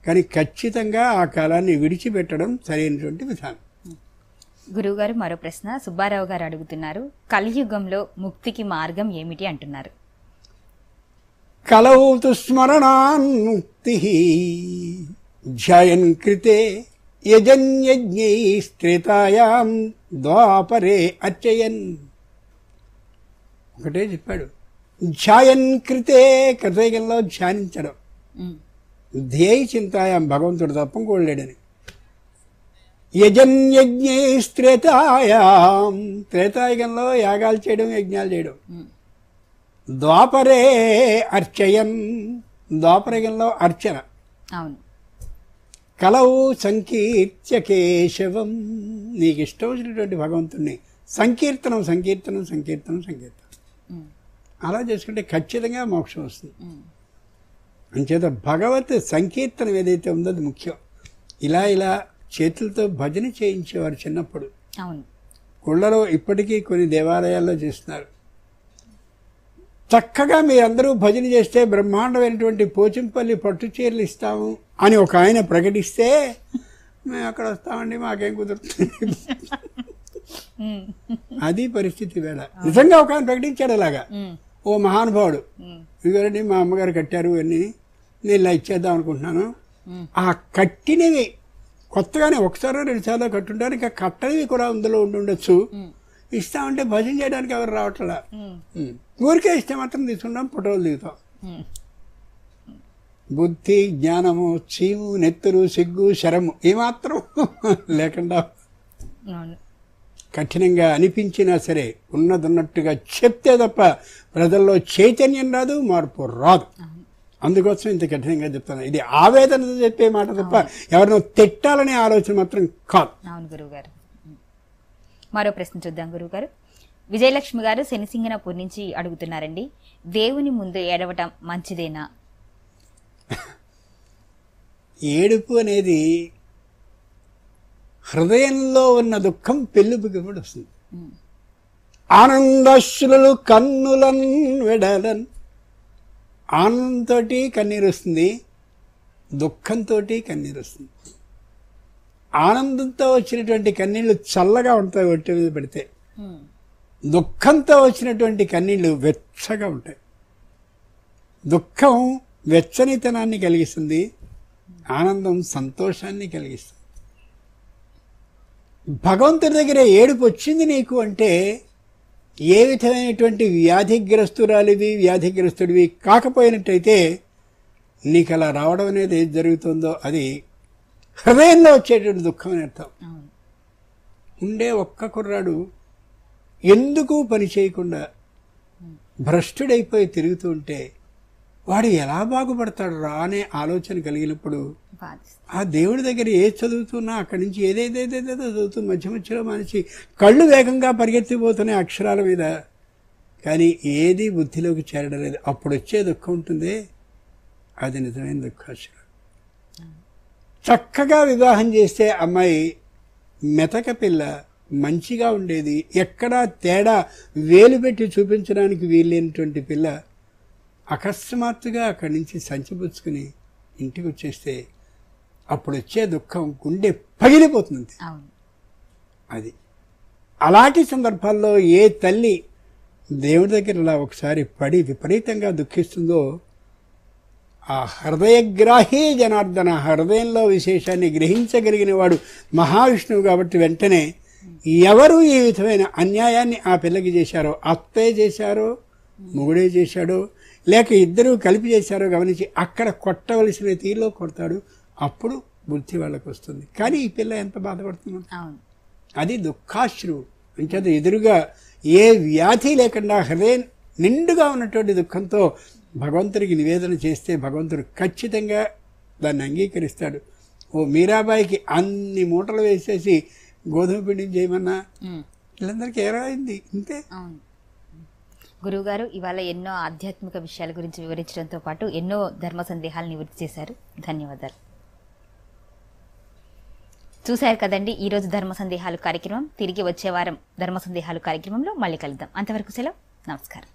కానీ ఖచ్చితంగా ఆ కాలాన్ని విడిచిపెట్టడం సరైనటువంటి విధానం. గురువుగారు మరో ప్రశ్న సుబ్బారావు గారు అడుగుతున్నారు, కలియుగంలో ముక్తికి మార్గం ఏమిటి అంటున్నారు. కలౌతు స్మరణాన్ ముక్తి ధ్యాయన్ కృతే యజన్యజ్ఞైస్త్రేతాయాం ద్వాపరే అర్చయన్. ఒకటే చెప్పాడు, ధ్యాయన్ కృతే, కృతయుగంలో ధ్యానించడం, ధ్యేయ చింతాయాం, భగవంతుడు తప్ప ఇంకోలేడని. యజన్యజ్ఞైస్త్రేతాయాం, త్రేతాయుగంలో యాగాలు చేయడం, యజ్ఞాలు చేయడం. ద్వాపరే అర్చయన్, ద్వాపరయుగంలో అర్చన. కలవు సంకీర్త్య కేశవం, నీకు ఇష్టం వచ్చినటువంటి భగవంతుణ్ణి సంకీర్తనం. అలా చేసుకుంటే ఖచ్చితంగా మోక్షం వస్తుంది. అంచేత భగవత్ సంకీర్తనం ఏదైతే ఉందో అది ముఖ్యం. ఇలా చేతులతో భజన చేయించేవారు చిన్నప్పుడు. అవును. గుళ్ళలో ఇప్పటికీ కొన్ని దేవాలయాల్లో చేస్తున్నారు. చక్కగా మీరందరూ భజన చేస్తే బ్రహ్మాండమైనటువంటి పోచంపల్లి పట్టు చీరలు ఇస్తాము అని ఒక ఆయన ప్రకటిస్తే మేము అక్కడ వస్తామండి, మాకేం కుదురుతుంది. అది పరిస్థితి వేళ. నిజంగా ఒక ఆయన ప్రకటించాడు అలాగా. ఓ మహానుభావుడు, ఇదిగోండి మా అమ్మగారు కట్టారు అన్ని, నేను ఇలా ఇచ్చేద్దాం అనుకుంటున్నాను. ఆ కట్టినవి కొత్తగానే ఒకసారి 2 సార్లు కట్టుంటారు, ఇంకా కట్టనివి కూడా అందులో ఉండొచ్చు. ఇస్తామంటే భజన చేయడానికి ఎవరు రావట్లా. ఊరికే ఇస్తే మాత్రం తీసుకుంటాం, ఫోటోలు దిగుతాం. బుద్ధి, జ్ఞానము, చీము, నెత్తురు, సిగ్గు, శరము ఏమాత్రం లేకుండా కఠినంగా అనిపించినా సరే ఉన్నదన్నట్టుగా చెప్తే తప్ప ప్రజల్లో చైతన్యం రాదు, మార్పు రాదు. అందుకోసం ఇంత కఠినంగా చెప్తాను. ఇది ఆవేదనతో చెప్పే మాట తప్ప ఎవరినో తిట్టాలనే ఆలోచన మాత్రం కాదు. అవును గురువుగారు. మరో ప్రశ్న చూద్దాం గురువుగారు. విజయలక్ష్మి గారు శనిసింగనపూర్ నుంచి అడుగుతున్నారండి, దేవుని ముందు ఏడవటం మంచిదేనా? ఏడుపు అనేది హృదయంలో ఉన్న దుఃఖం పెళ్ళుబుకి కూడా వస్తుంది. ఆనందాశ్రులు కన్నులన్ వెడలన్, ఆనందంతో కన్నీరు వస్తుంది, దుఃఖంతో కన్నీరు వస్తుంది. ఆనందంతో వచ్చినటువంటి కన్నీళ్లు చల్లగా ఉంటాయి ఒంటి మీద పెడితే, దుఃఖంతో వచ్చినటువంటి కన్నీళ్లు వెచ్చగా ఉంటాయి. దుఃఖం వెచ్చనితనాన్ని కలిగిస్తుంది, ఆనందం సంతోషాన్ని కలిగిస్తుంది. భగవంతుడి దగ్గర ఏడుపు వచ్చింది నీకు అంటే ఏ విధమైనటువంటి వ్యాధిగ్రస్తురాలివి, వ్యాధిగ్రస్తుడివి కాకపోయినట్టయితే నీకు అలా రావడం అనేది ఏది జరుగుతుందో అది హృదయంలో వచ్చేటువంటి దుఃఖం అని అర్థం. ఉండే ఒక్క కుర్రాడు ఎందుకు పని చేయకుండా భ్రష్టుడైపోయి తిరుగుతూ ఉంటే వాడు ఎలా బాగుపడతాడు రా అనే ఆలోచన కలిగినప్పుడు ఆ దేవుడి దగ్గర ఏది చదువుతున్నా అక్కడి నుంచి ఏదేదేదేదో చదువుతూ మధ్యలో మనిషి కళ్ళు వేగంగా పరిగెత్తిపోతున్నాయి అక్షరాల మీద, కానీ ఏది బుద్ధిలోకి చేరడం లేదు. అప్పుడు వచ్చే దుఃఖం ఉంటుందే అది నిజమైన దుఃఖాశ్రం. చక్కగా వివాహం చేస్తే అమ్మాయి మెతక పిల్ల, మంచిగా ఉండేది, ఎక్కడా తేడా వేలు పెట్టి చూపించడానికి వీల్లేనటువంటి పిల్ల అకస్మాత్తుగా అక్కడి నుంచి సంచిపుచ్చుకుని ఇంటికి వచ్చేస్తే అప్పుడు వచ్చే దుఃఖం గుండె పగిలిపోతుంది. అది అలాంటి సందర్భాల్లో ఏ తల్లి దేవుడి దగ్గర ఇలా ఒకసారి పడి విపరీతంగా దుఃఖిస్తుందో ఆ హృదయగ్రాహీ జనార్దన, హృదయంలో విశేషాన్ని గ్రహించగలిగిన వాడు మహావిష్ణువు కాబట్టి వెంటనే ఎవరు ఈ విధమైన అన్యాయాన్ని ఆ పిల్లకి చేశారో, అత్తే చేశారో మొగుడే చేశాడో లేక ఇద్దరూ కలిపి చేశారో గమనించి అక్కడ కొట్టవలసిన తీరులో కొడతాడు. అప్పుడు బుద్ధి వాళ్ళకు వస్తుంది. కానీ ఈ పిల్ల ఎంత బాధపడుతుందో అది దుఃఖాశ్రువు. అంచేత ఎదురుగా ఏ వ్యాధి లేకుండా హృదయం నిండుగా ఉన్నటువంటి దుఃఖంతో భగవంతుడికి నివేదన చేస్తే భగవంతుడు ఖచ్చితంగా దాన్ని అంగీకరిస్తాడు. ఓ మీరాబాయికి అన్ని మూటలు వేసేసి గోధుమ పిండిని చేయమన్నా వీళ్ళందరికీ ఏరైంది ఇంతే. గురువుగారు ఇవాళ ఎన్నో ఆధ్యాత్మిక విషయాల గురించి వివరించడంతో పాటు ఎన్నో ధర్మ సందేహాలు నివృత్తి చేశారు. ధన్యవాదాలు. చూశారు కదండి ఈరోజు ధర్మ సందేహాలు కార్యక్రమం. తిరిగి వచ్చే వారం ధర్మ సందేహాలు కార్యక్రమంలో మళ్ళీ కలుద్దాం. అంతవరకు సెలవు. నమస్కారం.